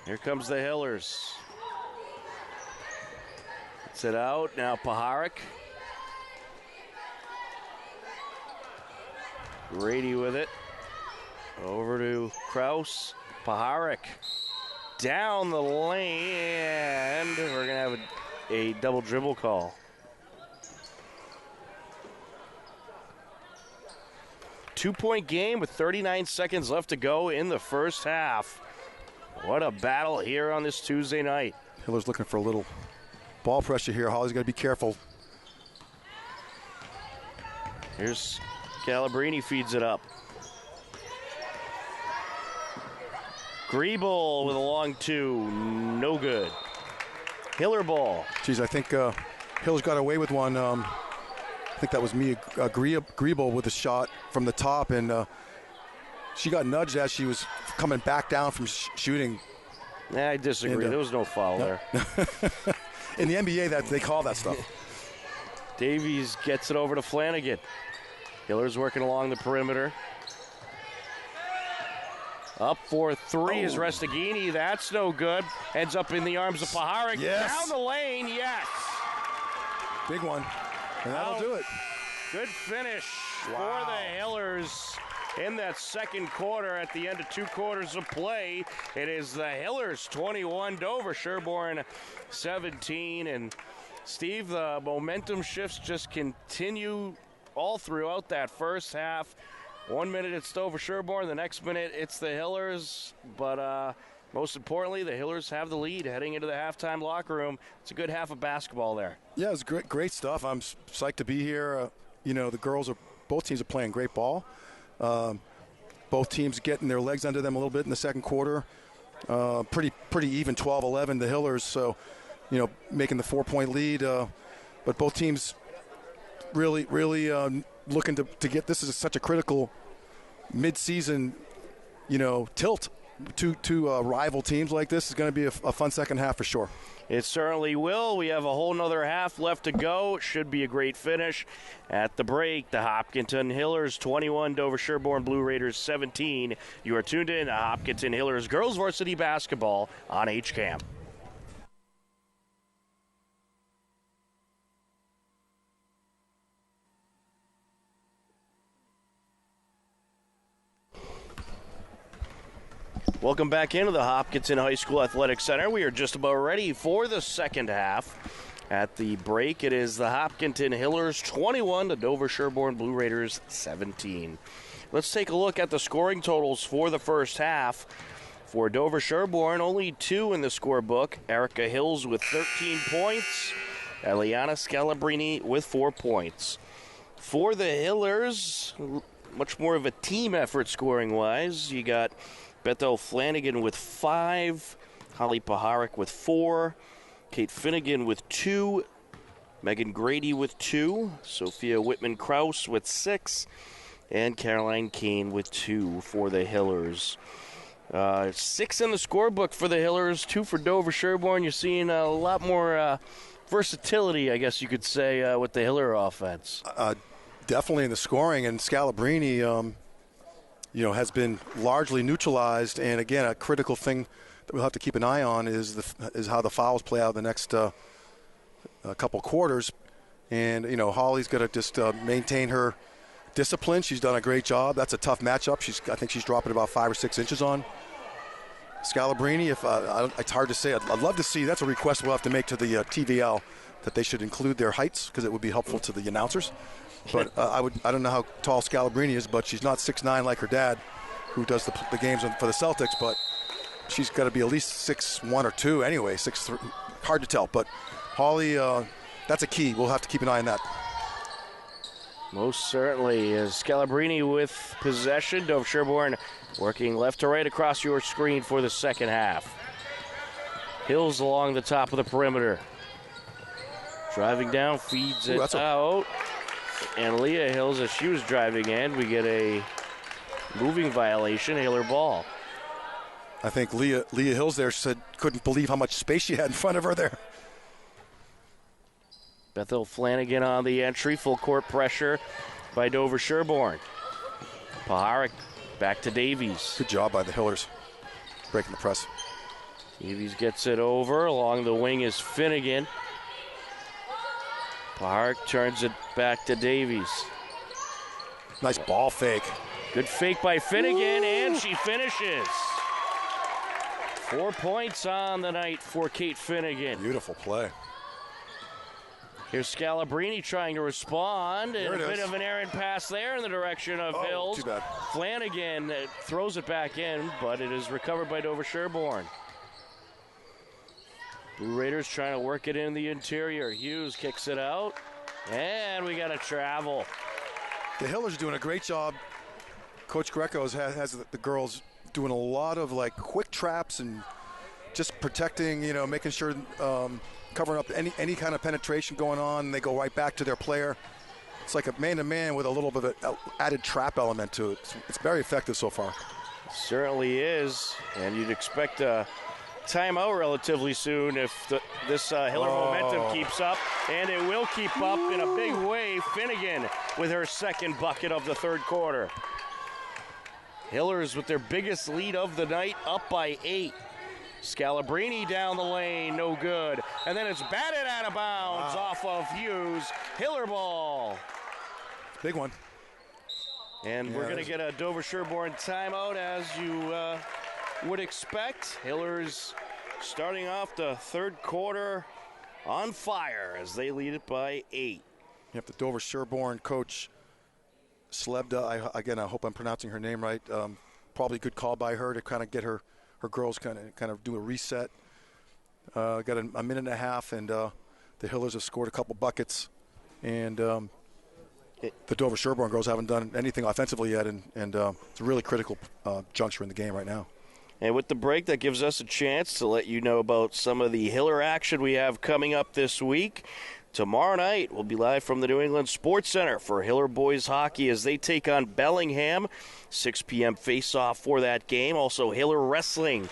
Here comes the Hillers. Gets it out. Now Paharic. Grady with it. Over to Krause. Paharic. Down the lane. And we're going to have a double dribble call. Two-point game with 39 seconds left to go in the first half. What a battle here on this Tuesday night. Hiller's looking for a little ball pressure here. Holly's got to be careful. Here's Calabrini, feeds it up. Griebel with a long 2, no good. Hiller ball. Geez, I think Hill's got away with one. I think that was Mia Griebel with a shot from the top, and she got nudged as she was coming back down from shooting. I disagree. There was no foul there. In the NBA, they call that stuff. Davies gets it over to Flanagan. Hiller's working along the perimeter. Up for 3 is Restaghini. That's no good. Ends up in the arms of Paharic. Yes. Down the lane, yes. Big one. And that'll do it. Good finish for the Hillers in that second quarter at the end of 2 quarters of play. It is the Hillers 21, Dover-Sherborn 17. And Steve, the momentum shifts just continue all throughout that first half. 1 minute it's Dover-Sherborn, the next minute it's the Hillers. But most importantly, the Hillers have the lead heading into the halftime locker room. It's a good half of basketball there. Yeah, it's great stuff. I'm psyched to be here. Both teams are playing great ball. Both teams getting their legs under them a little bit in the second quarter. Pretty even 12-11, the Hillers. So, making the 4-point lead. But both teams really looking to get, this is such a critical mid-season, tilt two rival teams like this is going to be a fun second half for sure. It certainly will. We have a whole nother half left to go. It should be a great finish. At the break, the Hopkinton Hillers 21, Dover-Sherborn Blue Raiders 17. You are tuned in to Hopkinton Hillers Girls Varsity Basketball on HCAM. Welcome back into the Hopkinton High School Athletic Center. We are just about ready for the second half. At the break, it is the Hopkinton Hillers 21, the Dover-Sherborn Blue Raiders 17. Let's take a look at the scoring totals for the first half. For Dover-Sherborn, only 2 in the scorebook. Erica Hills with 13 points. Eliana Scalabrini with 4 points. For the Hillers, much more of a team effort scoring-wise. You got Bethel Flanagan with 5, Holly Paharic with 4, Kate Finnegan with 2, Megan Grady with 2, Sophia Whitman-Kraus with 6, and Caroline Kane with 2 for the Hillers. 6 in the scorebook for the Hillers, 2 for Dover-Sherborn. You're seeing a lot more versatility, I guess you could say, with the Hiller offense. Definitely in the scoring, and Scalabrini has been largely neutralized. And again, a critical thing that we'll have to keep an eye on is how the fouls play out the next couple quarters. And Holly's got to just maintain her discipline. She's done a great job. That's a tough matchup. I think she's dropping about 5 or 6 inches on Scalabrini. It's hard to say. I'd love to see. That's a request we'll have to make to the TVL, that they should include their heights, because it would be helpful to the announcers. But I don't know how tall Scalabrini is, but she's not 6'9" like her dad, who does the games for the Celtics. But she's got to be at least 6'1" or 2 anyway. 6'3", hard to tell. But Holly, that's a key. We'll have to keep an eye on that. Most certainly is Scalabrini with possession. Dover-Sherborn working left to right across your screen for the second half. Hills along the top of the perimeter. Driving down, feeds it out. And Leah Hills, as she was driving in, we get a moving violation, Hiller ball. I think Leah Hills there said couldn't believe how much space she had in front of her there. Bethel Flanagan on the entry, full court pressure by Dover-Sherborn. Paharic back to Davies. Good job by the Hillers, breaking the press. Davies gets it over. Along the wing is Finnegan. Paharic turns it back to Davies. Nice ball fake. Good fake by Finnegan, and she finishes. 4 points on the night for Kate Finnegan. Beautiful play. Here's Scalabrini trying to respond, and a bit of an errant pass there in the direction of Hills. Too bad. Flanagan throws it back in, but it is recovered by Dover-Sherborn. Blue Raiders trying to work it in the interior. Hughes kicks it out, and we got a travel. The Hillers are doing a great job. Coach Greco has the girls doing a lot of quick traps and just protecting, making sure, covering up any kind of penetration going on. They go right back to their player. It's like a man-to-man with a little bit of an added trap element to it. It's very effective so far. Certainly is, and you'd expect a timeout relatively soon if this Hiller momentum keeps up, and it will keep up in a big way. Finnegan with her second bucket of the third quarter. Hillers with their biggest lead of the night, up by 8. Scalabrini down the lane, no good. And then it's batted out of bounds off of Hughes. Hiller ball. Big one. And we're going to get a Dover-Sherborn timeout, as you would expect. Hillers starting off the third quarter on fire as they lead it by 8. You have the Dover-Sherborn coach, Slebda. I hope I'm pronouncing her name right. Probably a good call by her to kind of get her girls kind of do a reset. Got a minute and a half, and the Hillers have scored a couple buckets, and the Dover-Sherborn girls haven't done anything offensively yet, and it's a really critical juncture in the game right now. And with the break, that gives us a chance to let you know about some of the Hiller action we have coming up this week. tomorrow night, we'll be live from the New England Sports Center for Hiller Boys Hockey as they take on Bellingham. 6 p.m. face-off for that game. Also, Hiller Wrestling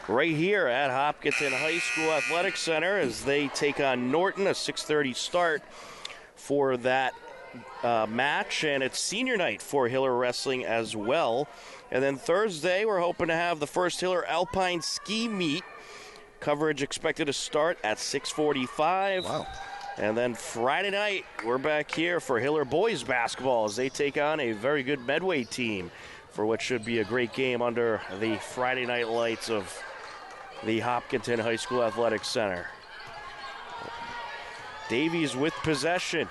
right here at Hopkinton High School Athletic Center as they take on Norton. A 6:30 start for that match, and it's senior night for Hiller Wrestling as well. And then Thursday, we're hoping to have the first Hiller Alpine Ski Meet. Coverage expected to start at 6:45. Wow. And then Friday night, we're back here for Hiller Boys Basketball as they take on a very good Medway team for what should be a great game under the Friday night lights of the Hopkinton High School Athletic Center. Davies with possession.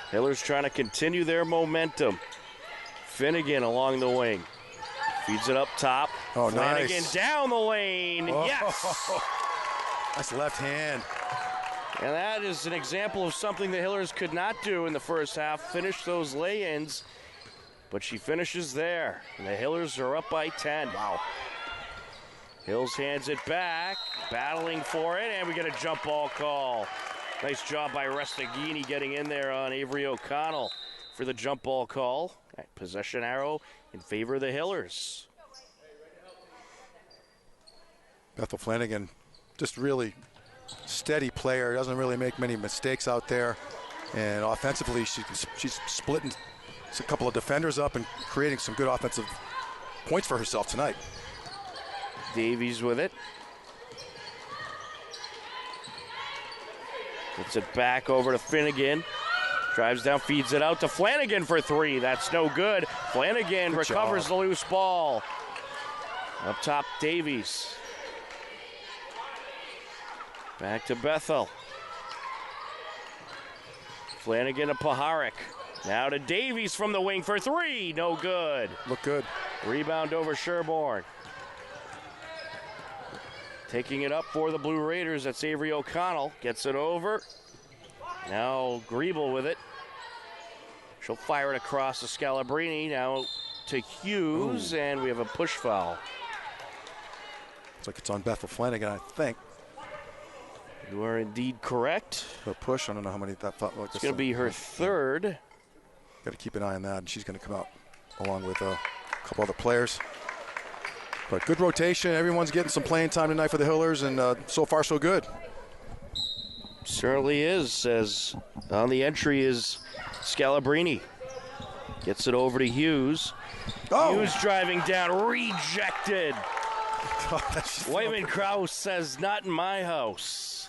Hiller's trying to continue their momentum. Finnegan along the wing. Feeds it up top. Oh, Flanagan nice. down the lane. Oh. Yes! That's left hand. And that is an example of something the Hillers could not do in the first half. Finish those lay-ins. But she finishes there. And the Hillers are up by 10. Wow. Hills hands it back. Battling for it. And we get a jump ball call. Nice job by Restaghini getting in there on Avery O'Connell for the jump ball call. Possession arrow in favor of the Hillers. Bethel Flanagan, just really steady player. Doesn't really make many mistakes out there. And offensively, she's splitting a couple of defenders up and creating some good offensive points for herself tonight. Davies with it. Gets it back over to Finnegan. Drives down, feeds it out to Flanagan for three. That's no good. Flanagan recovers the loose ball. Up top, Davies. Back to Bethel. Flanagan to Paharic. Now to Davies from the wing for three. No good. Look good. Rebound over Sherborn. Taking it up for the Blue Raiders. That's Avery O'Connell. Gets it over. Now Griebel with it. She'll fire it across to Scalabrini. Now to Hughes. Ooh. And we have a push foul. Looks like it's on Bethel Flanagan, I think. You are indeed correct. A push. I don't know how many that felt like. It's going to be her third. Got to keep an eye on that, and she's going to come out along with a couple other players. But good rotation. Everyone's getting some playing time tonight for the Hillers, and so far so good. Certainly is, as on the entry is Scalabrini. Gets it over to Hughes. Oh. Hughes driving down, rejected. Whiteman Krause says, not in my house.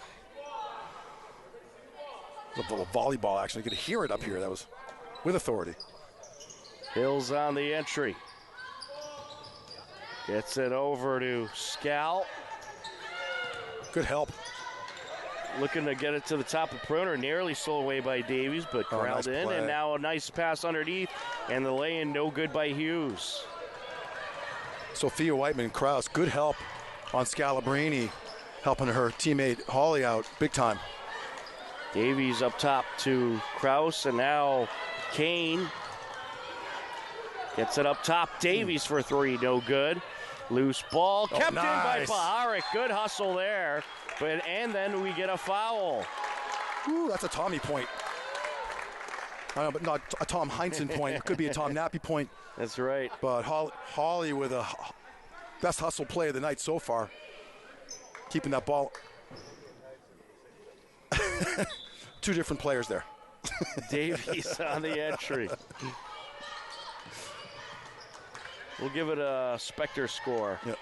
A little volleyball action. You could hear it up here. That was with authority. Hills on the entry. Gets it over to Scal. Good help. Looking to get it to the top of the perimeter. Nearly stole away by Davies, but corralled in. And now a nice pass underneath. And the lay-in no good by Hughes. Sophia Whiteman-Krause, good help on Scalabrini, helping her teammate Hawley out big time. Davies up top to Krause, and now Kane gets it up top. Davies for three, no good. Loose ball, kept in by Paharic. Good hustle there, and then we get a foul. Ooh, that's a Tommy point. I don't know, but not a Tom Heinsohn point. It could be a Tom Nappy point. That's right. But Hawley with a best hustle play of the night so far. Keeping that ball. Two different players there. Davies on the entry. We'll give it a Spectre score. Yep.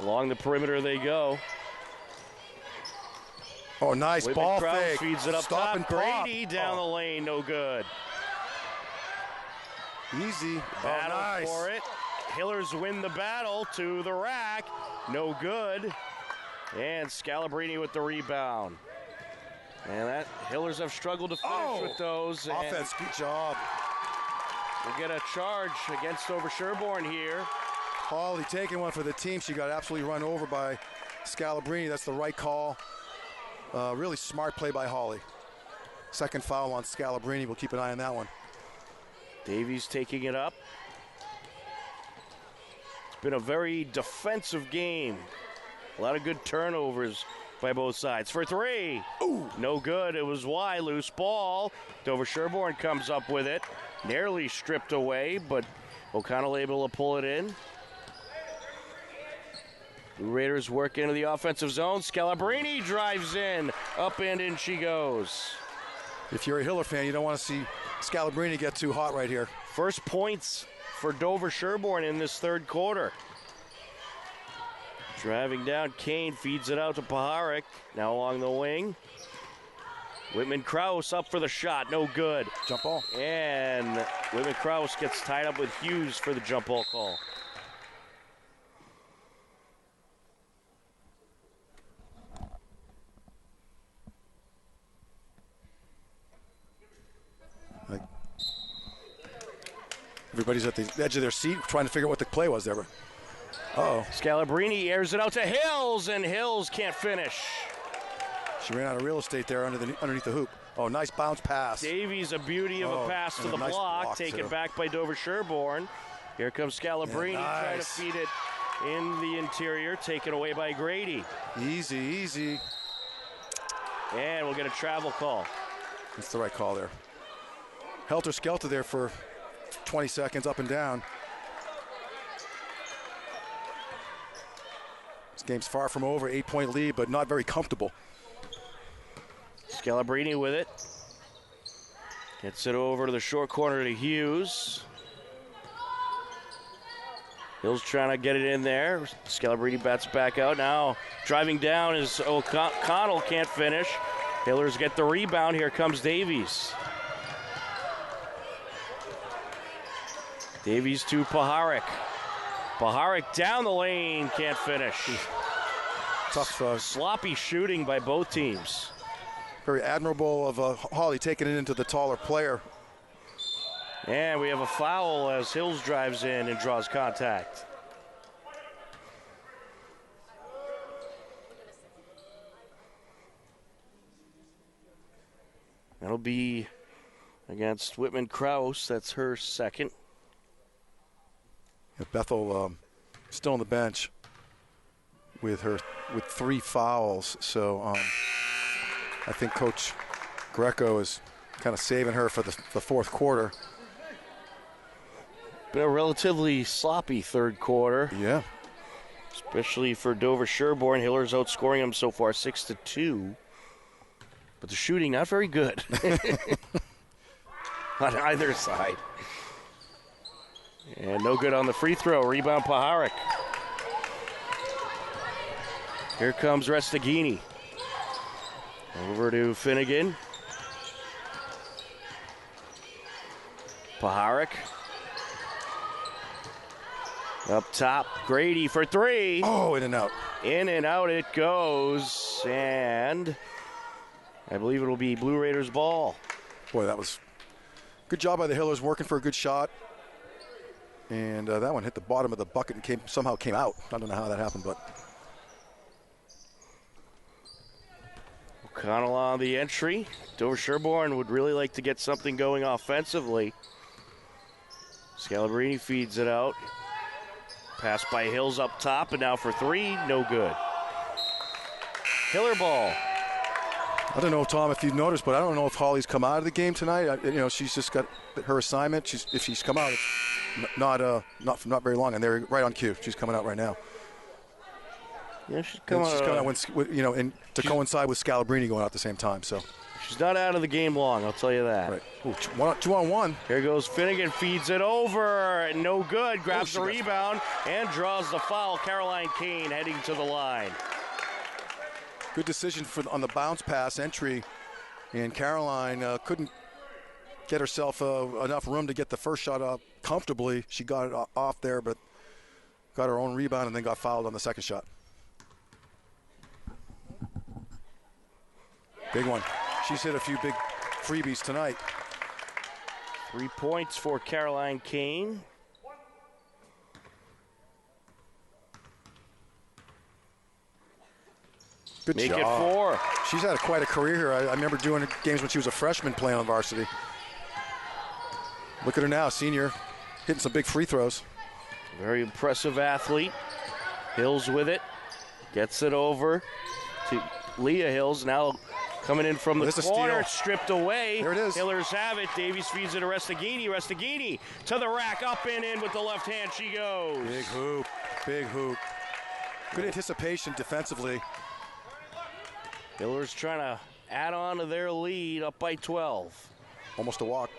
Along the perimeter they go. Oh, nice ball fake. Feeds it up Stop top. Grady down the lane, no good. Easy. Battle nice. For it. Hillers win the battle to the rack. No good. And Scalabrini with the rebound. And that Hillers have struggled to finish with those. Offense, good job. We'll get a charge against Dover-Sherborn here. Hawley taking one for the team. She got absolutely run over by Scalabrini. That's the right call. Really smart play by Hawley. Second foul on Scalabrini. We'll keep an eye on that one. Davies taking it up. It's been a very defensive game A lot of good turnovers by both sides. For three. Ooh. No good. It was wide. Loose ball. Dover-Sherborn comes up with it. Nearly stripped away, but O'Connell able to pull it in. Blue Raiders work into the offensive zone. Scalabrini drives in. Up and in she goes. If you're a Hiller fan, you don't want to see Scalabrini get too hot right here. First points for Dover-Sherborn in this third quarter. Driving down, Kane feeds it out to Paharic. Now along the wing. Whitman-Kraus up for the shot, no good. Jump ball. And Whitman-Kraus gets tied up with Hughes for the jump ball call. Everybody's at the edge of their seat trying to figure out what the play was there. Uh-oh. Scalabrini airs it out to Hills, and Hills can't finish. She ran out of real estate there underneath the hoop. Oh, nice bounce pass. Davies, a beauty of a pass to the nice block, taken back by Dover-Sherborn. Here comes Scalabrini trying to feed it in the interior, taken away by Grady. Easy, easy. And we'll get a travel call. That's the right call there. Helter-skelter there for 20 seconds up and down. This game's far from over, 8-point lead, but not very comfortable. Scalabrini with it. Gets it over to the short corner to Hughes. Hill's trying to get it in there. Scalabrini bats back out. Now driving down is O'Connell, can't finish. Hillers get the rebound. Here comes Davies. Davies to Paharic. Paharic down the lane, can't finish. Tough. Sloppy shooting by both teams. Very admirable of Hawley taking it into the taller player. And we have a foul as Hills drives in and draws contact. That'll be against Whitman-Kraus. That's her second. Bethel still on the bench with 3 fouls. So I think Coach Greco is kind of saving her for the fourth quarter. Been a relatively sloppy third quarter. Yeah. Especially for Dover-Sherborn. Hiller's outscoring them so far 6-2. But the shooting not very good on either side. And no good on the free throw. Rebound Paharic. Here comes Restaghini. Over to Finnegan. Paharic. Up top, Grady for 3. Oh, in and out. In and out it goes. And I believe it'll be Blue Raiders ball. Boy, that was good job by the Hillers working for a good shot. And that one hit the bottom of the bucket and somehow came out. I don't know how that happened, but. O'Connell on the entry. Dover-Sherborn would really like to get something going offensively. Scalabrini feeds it out. Pass by Hills up top, and now for 3, no good. Hiller ball. I don't know, Tom, if you've noticed, but I don't know if Holly's come out of the game tonight. She's just got her assignment. If she's come out, it's not very long, and they're right on cue. She's coming out right now. Yeah, she's coming out. And to coincide with Scalabrini going out at the same time. So she's not out of the game long, I'll tell you that. Right. Ooh, 2-on-1. Here goes Finnegan, feeds it over, no good. Grabs the rebound and draws the foul. Caroline Kane heading to the line. Good decision on the bounce pass entry, and Caroline couldn't get herself enough room to get the first shot up comfortably. She got it off there, but got her own rebound and then got fouled on the second shot. Big one. She's hit a few big freebies tonight. 3 points for Caroline Kane. Good Make job. it 4. She's had quite a career here. I remember doing games when she was a freshman playing on varsity. Look at her now, senior, hitting some big free throws. Very impressive athlete. Hills with it. Gets it over to Leah Hills. Now coming in from the corner. It's stripped away. There it is. Hillers have it. Davies feeds it to Restaghini. Restaghini to the rack. Up and in with the left hand she goes. Big hoop. Big hoop. Good anticipation defensively. Hillers trying to add on to their lead, up by 12. Almost a walk.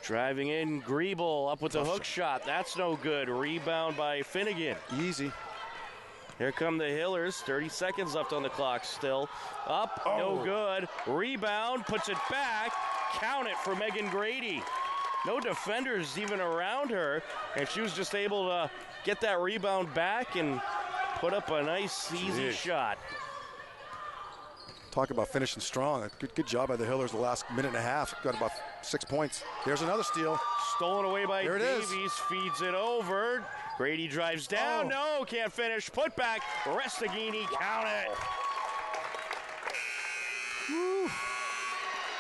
Driving in, Griebel up with the hook shot. That's no good. Rebound by Finnegan. Easy. Here come the Hillers. 30 seconds left on the clock still. Up, no good. Rebound, puts it back. Count it for Megan Grady. No defenders even around her, and she was just able to get that rebound back and put up a nice, easy shot. Talk about finishing strong. Good job by the Hillers the last minute and a half. Got about 6 points. There's another steal. Stolen away by Davies. Feeds it over. Grady drives down. No, can't finish. Put back. Restaghini. Count it. Woo.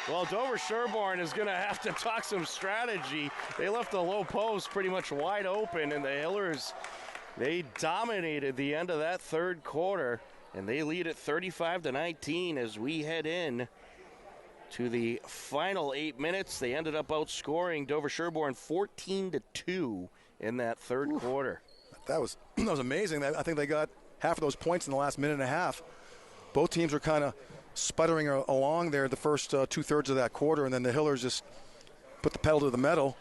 Well, Dover-Sherborn is going to have to talk some strategy. They left the low post pretty much wide open, and the Hillers, they dominated the end of that third quarter. And they lead at 35-19 as we head in to the final 8 minutes. They ended up outscoring Dover-Sherborn 14-2 in that third quarter. That was amazing. I think they got half of those points in the last minute and a half. Both teams were kind of sputtering along there the first two-thirds of that quarter, and then the Hillers just put the pedal to the metal.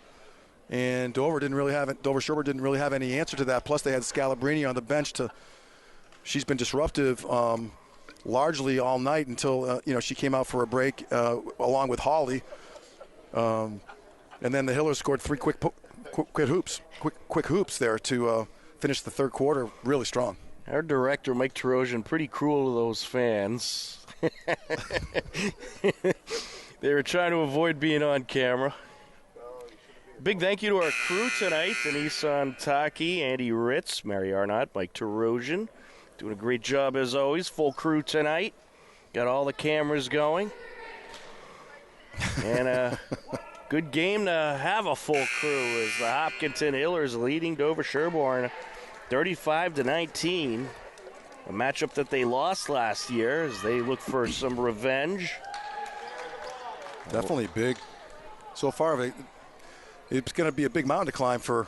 And Dover-Sherborn didn't really have any answer to that. Plus, they had Scalabrini on the bench to. She's been disruptive largely all night until she came out for a break along with Holly, and then the Hillers scored three quick hoops there to finish the third quarter really strong. Our director Mike Terosian pretty cruel to those fans. They were trying to avoid being on camera. Big thank you to our crew tonight: Denise Antaki, Andy Ritz, Mary Arnott, Mike Terosian. Doing a great job as always. Full crew tonight. Got all the cameras going. And a good game to have a full crew as the Hopkinton Hillers leading Dover-Sherborn 35-19. A matchup that they lost last year as they look for some revenge. Definitely big. So far, it's going to be a big mountain to climb for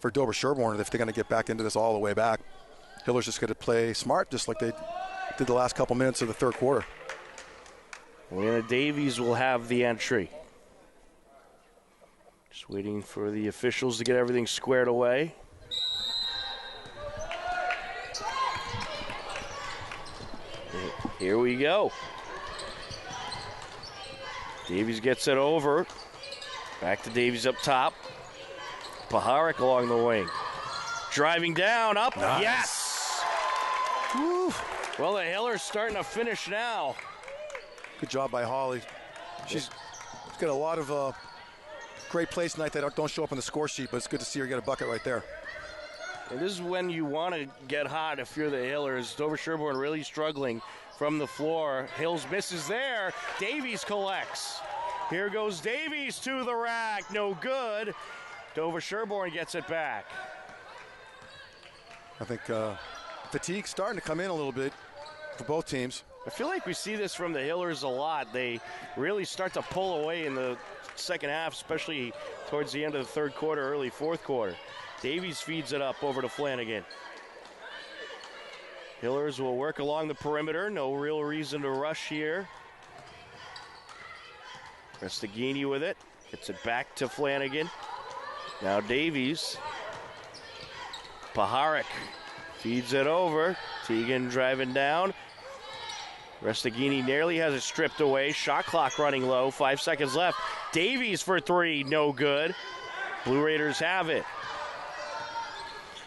Dover-Sherborn if they're going to get back into this all the way back. Hillers just got to play smart, just like they did the last couple minutes of the third quarter. Leanna Davies will have the entry. Just waiting for the officials to get everything squared away. Here we go. Davies gets it over. Back to Davies up top. Paharic along the wing. Driving down, up, nice. Yes! Woo. Well, the Hillers starting to finish now. Good job by Holly. She's got a lot of great plays tonight that don't show up on the score sheet, but it's good to see her get a bucket right there. And this is when you want to get hot if you're the Hillers. Dover-Sherborn really struggling from the floor. Hills misses there. Davies collects. Here goes Davies to the rack. No good. Dover-Sherborn gets it back. I think fatigue's starting to come in a little bit for both teams. I feel like we see this from the Hillers a lot. They really start to pull away in the second half, especially towards the end of the third quarter, early fourth quarter. Davies feeds it up over to Flanagan. Hillers will work along the perimeter. No real reason to rush here. Restaghini with it. Gets it back to Flanagan. Now Davies. Paharic feeds it over. Teagan driving down. Restaghini nearly has it stripped away. Shot clock running low. 5 seconds left. Davies for three. No good. Blue Raiders have it.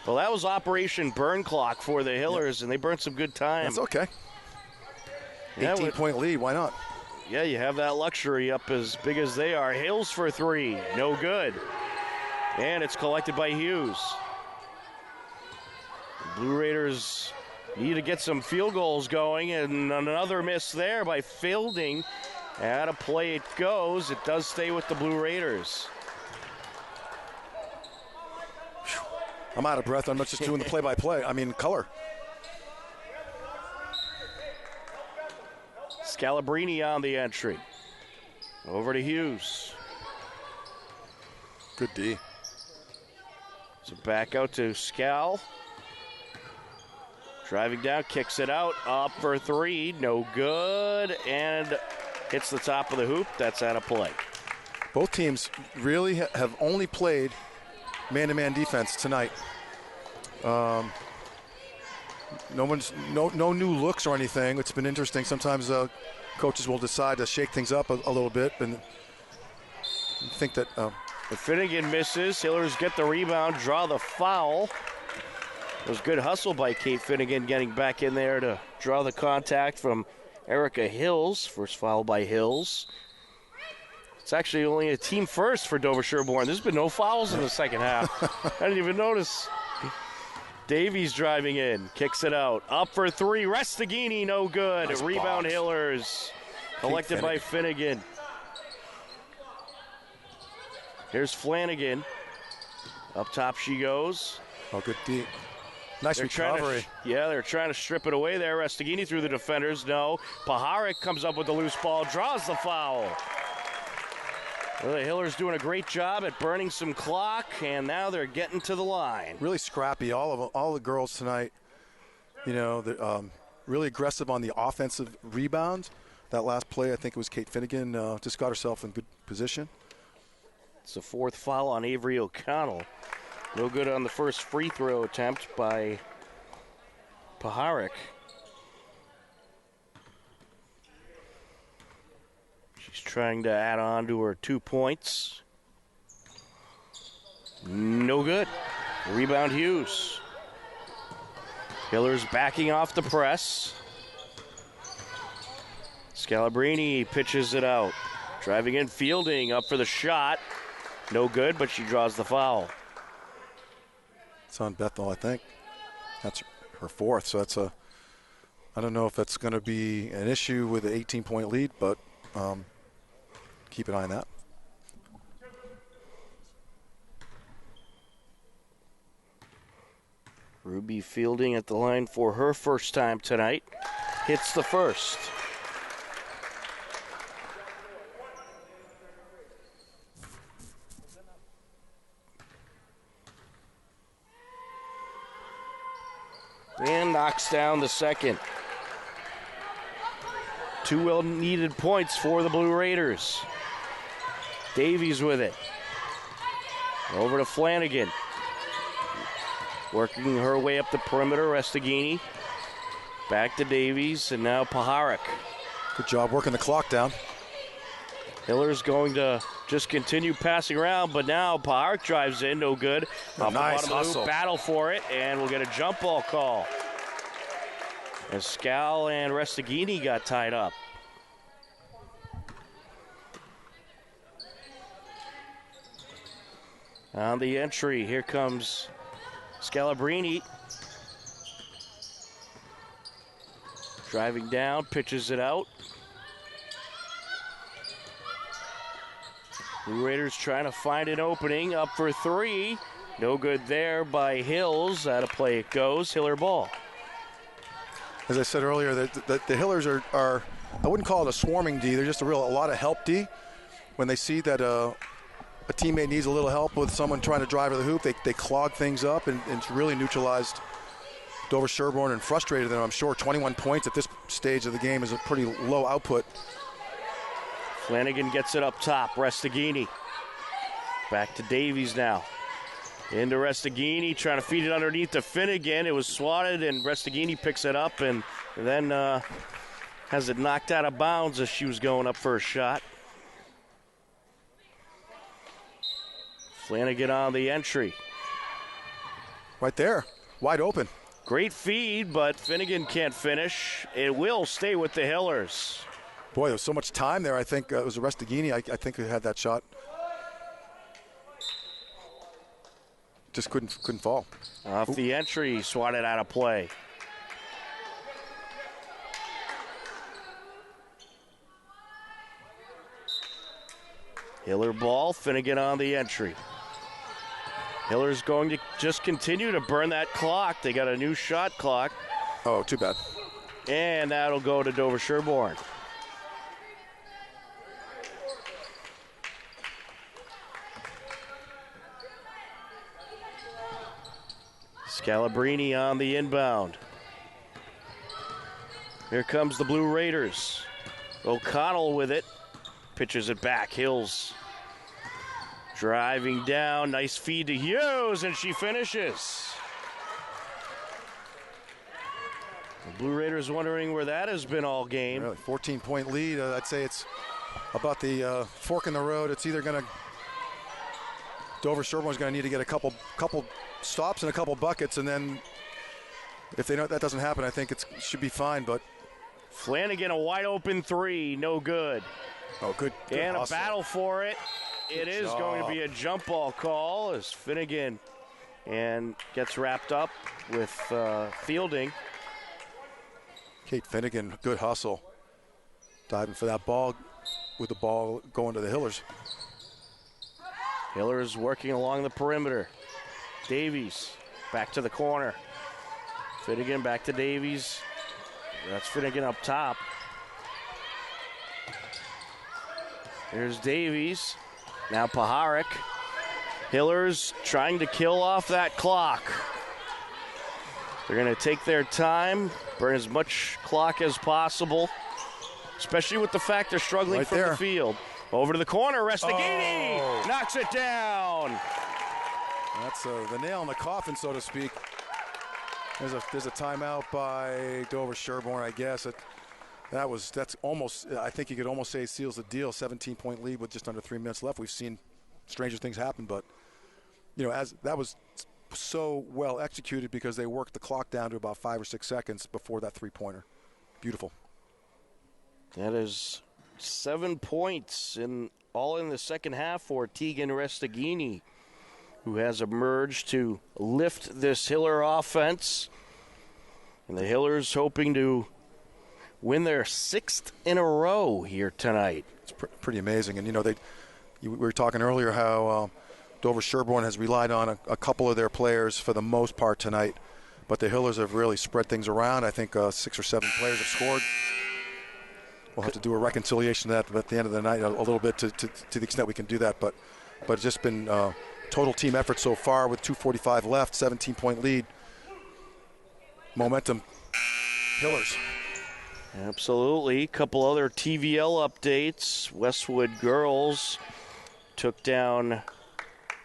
Well, that was Operation Burn Clock for the Hillers, and they burned some good time. That's okay. 18-point lead. Why not? Yeah, you have that luxury up as big as they are. Hills for three. No good. And it's collected by Hughes. Blue Raiders need to get some field goals going, and another miss there by Fielding. Out of play it goes. It does stay with the Blue Raiders. I'm out of breath. I'm not just doing the play-by-play. I mean, color. Scalabrini on the entry. Over to Hughes. Good D. So back out to Scal. Driving down, kicks it out, up for three, no good, and hits the top of the hoop. That's out of play. Both teams really have only played man-to-man defense tonight. No new looks or anything. It's been interesting. Sometimes coaches will decide to shake things up a little bit, and think that. If Finnegan misses, Hillers get the rebound, draw the foul. It was good hustle by Kate Finnegan getting back in there to draw the contact from Erica Hills. First foul by Hills. It's actually only a team first for Dover-Sherborn. There's been no fouls in the second half. I didn't even notice. Davies driving in, kicks it out. Up for three, Restaghini, no good. Nice Rebound box. Hillers. Collected by Finnegan. Here's Flanagan. Up top she goes. Oh, good D. Nice recovery. They're trying to strip it away there. Restaghini through the defenders. No. Paharic comes up with the loose ball, draws the foul. Well, the Hillers doing a great job at burning some clock, and now they're getting to the line. Really scrappy. All the girls tonight, they're really aggressive on the offensive rebounds. That last play, I think it was Kate Finnegan, just got herself in good position. It's the fourth foul on Avery O'Connell. No good on the first free throw attempt by Paharic. She's trying to add on to her 2 points. No good. Rebound Hughes. Hillers backing off the press. Scalabrini pitches it out. Driving in, Fielding up for the shot. No good, but she draws the foul. It's on Bethel, I think. That's her fourth, so I don't know if that's going to be an issue with an 18-point lead, but keep an eye on that. Ruby Fielding at the line for her first time tonight. Hits the first. And knocks down the second. 2 well-needed points for the Blue Raiders. Davies with it. Over to Flanagan. Working her way up the perimeter, Restaghini. Back to Davies, and now Paharic. Good job working the clock down. Hiller's going to just continue passing around, but now Paharic drives in, no good. Off nice the bottom of the hoop, battle for it, and we'll get a jump ball call. As Scal and Restaghini got tied up. On the entry, here comes Scalabrini. Driving down, pitches it out. Blue Raiders trying to find an opening, up for three. No good there by Hills. Out of play it goes. Hiller ball. As I said earlier, the Hillers are, I wouldn't call it a swarming D. They're just a lot of help D. When they see that a teammate needs a little help with someone trying to drive to the hoop, they clog things up, and it's really neutralized Dover-Sherborn and frustrated them. I'm sure 21 points at this stage of the game is a pretty low output. Flanagan gets it up top. Restaghini. Back to Davies now. Into Restaghini, trying to feed it underneath to Finnegan. It was swatted, and Restaghini picks it up and then has it knocked out of bounds as she was going up for a shot. Flanagan on the entry. Right there, wide open. Great feed, but Finnegan can't finish. It will stay with the Hillers. Boy, there was so much time there. I think it was Restaghini. I think who had that shot. Just couldn't fall. Off the entry, swatted out of play. Hiller ball, Finnegan on the entry. Hiller's going to just continue to burn that clock. They got a new shot clock. Oh, too bad. And that'll go to Dover-Sherborn. Scalabrini on the inbound. Here comes the Blue Raiders. O'Connell with it. Pitches it back. Hills driving down. Nice feed to Hughes, and she finishes. The Blue Raiders wondering where that has been all game. Really, 14-point lead. I'd say it's about the fork in the road. It's either going to Dover-Sherborn's going to need to get a couple stops and a couple buckets, and then if they know that doesn't happen, I think it should be fine. But Flanagan, a wide open three, no good. Oh, good and hustle. A battle for it. It is going to be a jump ball call as Finnegan and gets wrapped up with fielding. Kate Finnegan, good hustle. Diving for that ball with the ball going to the Hillers. Hillers working along the perimeter. Davies back to the corner. Finnegan back to Davies. That's Finnegan up top. There's Davies. Now Paharic. Hillers trying to kill off that clock. They're going to take their time, burn as much clock as possible, especially with the fact they're struggling right from there. the field. Over to the corner, Restaghini knocks it down. That's the nail in the coffin, so to speak. There's a timeout by Dover-Sherborn, I guess. That's almost, I think you could almost say it seals the deal. 17-point lead with just under 3 minutes left. We've seen stranger things happen, but as that was so well executed because they worked the clock down to about 5 or 6 seconds before that three-pointer. Beautiful. That is 7 points all in the second half for Tegan Restaghini, who has emerged to lift this Hiller offense. And the Hillers hoping to win their 6th in a row here tonight. It's pretty amazing. And, we were talking earlier how Dover-Sherborn has relied on a couple of their players for the most part tonight. But the Hillers have really spread things around. I think 6 or 7 players have scored. We'll have to do a reconciliation of that at the end of the night a little bit to the extent we can do that. But it's just been total team effort so far with 2:45 left, 17-point lead. Momentum, Hillers. Absolutely. A couple other TVL updates. Westwood girls took down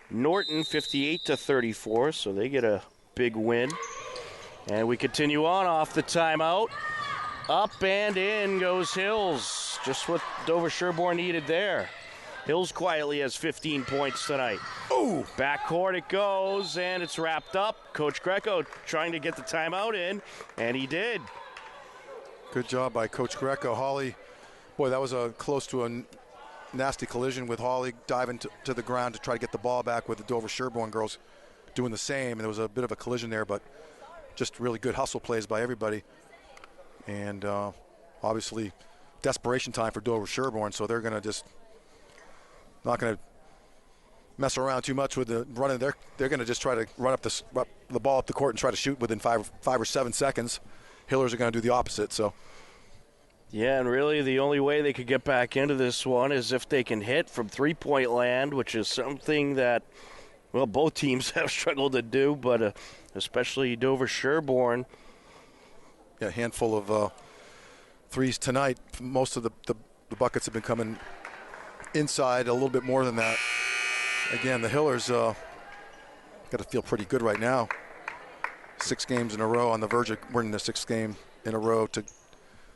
Norton 58-34, so they get a big win. And we continue on off the timeout. Up and in goes Hills. Just what Dover-Sherborn needed there. Hills quietly has 15 points tonight. Ooh! Backcourt it goes, and it's wrapped up. Coach Greco trying to get the timeout in, and he did. Good job by Coach Greco. Holly, boy, that was close to a nasty collision with Holly diving to the ground to try to get the ball back with the Dover-Sherborn girls doing the same. And there was a bit of a collision there, but just really good hustle plays by everybody. And obviously desperation time for Dover-Sherborn, so they're going to not going to mess around too much with the running. They're going to just try to run up the ball up the court and try to shoot within 5 or 7 seconds. Hillers are going to do the opposite. So, yeah, and really the only way they could get back into this one is if they can hit from three-point land, which is something that, well, both teams have struggled to do, but especially Dover-Sherborn. Yeah, a handful of threes tonight. Most of the buckets have been coming inside, a little bit more than that. Again, the Hillers got to feel pretty good right now. 6 games in a row, on the verge of winning the 6th game in a row to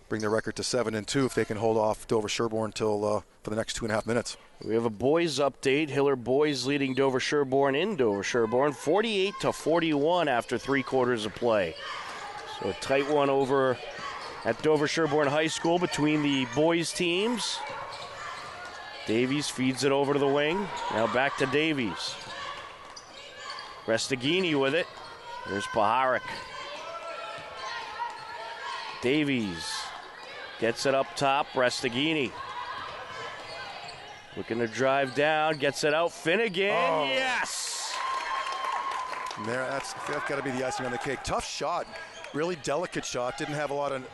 bring their record to 7-2 if they can hold off Dover-Sherborn until for the next 2.5 minutes. We have a boys update. Hiller boys leading Dover-Sherborn in Dover-Sherborn 48-41 after 3 quarters of play. So a tight one over at Dover-Sherborn High School between the boys teams. Davies feeds it over to the wing. Now back to Davies. Restaghini with it. There's Paharic. Davies gets it up top. Restaghini looking to drive down. Gets it out. Finnegan. Oh. Yes! That's got to be the icing on the cake. Tough shot. Really delicate shot. Didn't have a lot of...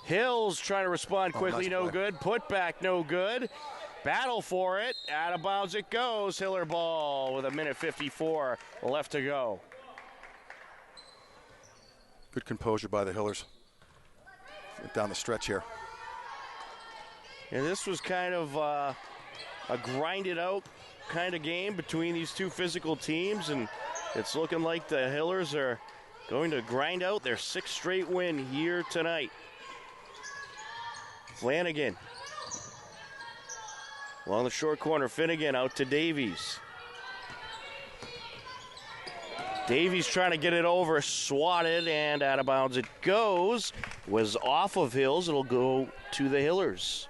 Hills trying to respond quickly. Nice No play. good. Put back. No good. Battle for it. Out of bounds it goes. Hiller ball with 1:54 left to go. Good composure by the Hillers down the stretch here. And this was kind of a grinded out kind of game between these two physical teams, and it's looking like the Hillers are going to grind out their 6th straight win here tonight. Flanagan along the short corner. Finnegan out to Davies. Davies trying to get it over, swatted, and out of bounds it goes. Was off of Hills. It'll go to the Hillers.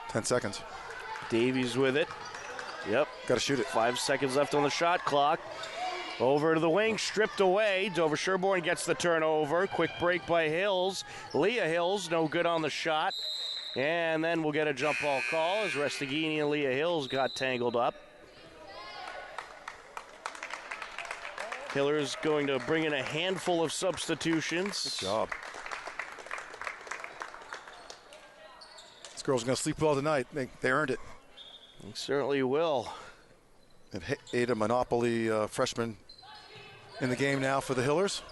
Ten seconds. Davies with it. Yep. Got to shoot it. 5 seconds left on the shot clock. Over to the wing, stripped away. Dover-Sherborn gets the turnover. Quick break by Hills. Leah Hills, no good on the shot. And then we'll get a jump ball call as Restaghini and Leah Hills got tangled up. Hillers going to bring in a handful of substitutions. Good job. This girl's going to sleep well tonight. They earned it. They certainly will. And Ada Monopoly freshman in the game now for the Hillers.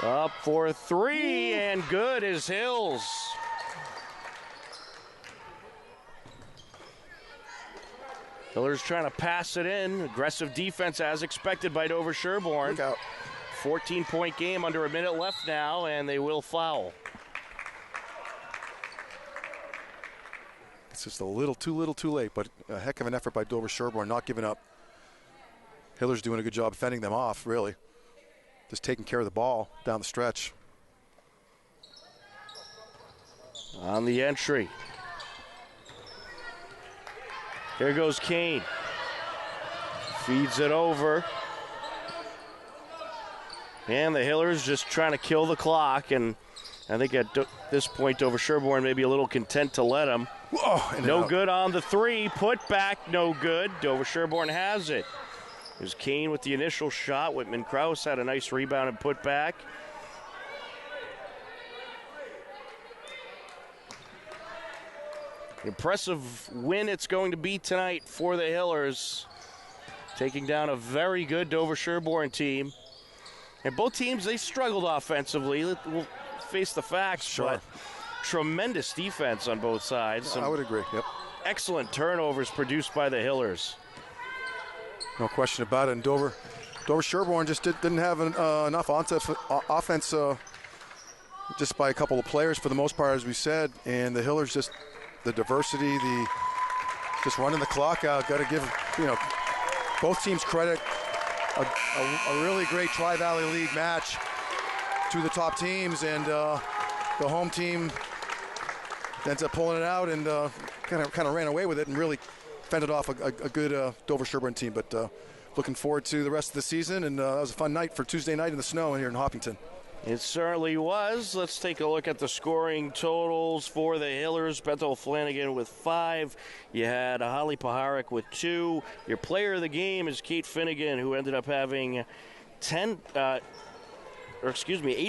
Up for 3 and good is Hills. Hillers trying to pass it in. Aggressive defense as expected by Dover-Sherborn. Look out. 14-point game, under a minute left now, and they will foul. It's just a little too late, but a heck of an effort by Dover-Sherborn, not giving up. Hillers doing a good job fending them off, really. Just taking care of the ball down the stretch. On the entry. Here goes Kane. Feeds it over. And the Hillers just trying to kill the clock, and I think at this point Dover-Sherborn may be a little content to let him. Whoa, no good on the 3. Put back, no good. Dover-Sherborn has it. There's Kane with the initial shot. Whitman Krause had a nice rebound and put back. Impressive win it's going to be tonight for the Hillers, taking down a very good Dover-Sherborn team. And both teams, they struggled offensively. We'll face the facts, sure. But tremendous defense on both sides. I would agree, yep. Excellent turnovers produced by the Hillers. No question about it. And Dover-Sherborn just didn't have enough offense just by a couple of players for the most part, as we said. And the Hillers just, the diversity, just running the clock out. Got to give, both teams credit. A really great Tri-Valley League match. Two of the top teams, and the home team ends up pulling it out and kind of ran away with it and really fended off a good Dover-Sherborn team. But looking forward to the rest of the season, and that was a fun night for Tuesday night in the snow here in Hopkinton. It certainly was. Let's take a look at the scoring totals for the Hillers. Bethel Flanagan with 5. You had Holly Paharik with 2. Your player of the game is Kate Finnegan, who ended up having 8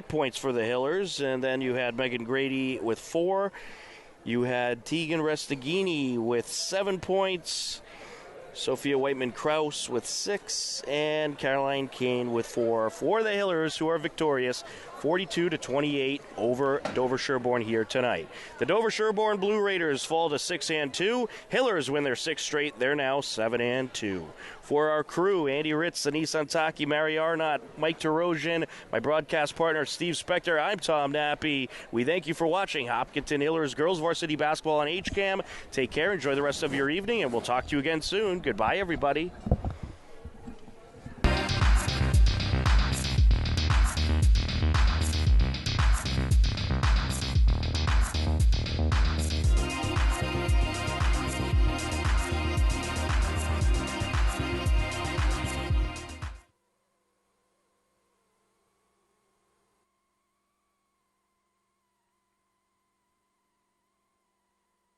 points for the Hillers. And then you had Megan Grady with 4. You had Tegan Restaghini with 7 points. Sophia Whiteman-Krause with 6, and Caroline Kane with 4 for the Hillers, who are victorious 42-28 over Dover-Sherborn here tonight. The Dover-Sherborn Blue Raiders fall to 6-2. Hillers win their 6th straight. They're now 7-2. For our crew, Andy Ritz, Denise Antaki, Mary Arnott, Mike Terosian, my broadcast partner Steve Spector, I'm Tom Nappy. We thank you for watching Hopkinton Hillers Girls Varsity Basketball on HCAM. Take care, enjoy the rest of your evening, and we'll talk to you again soon. Goodbye, everybody.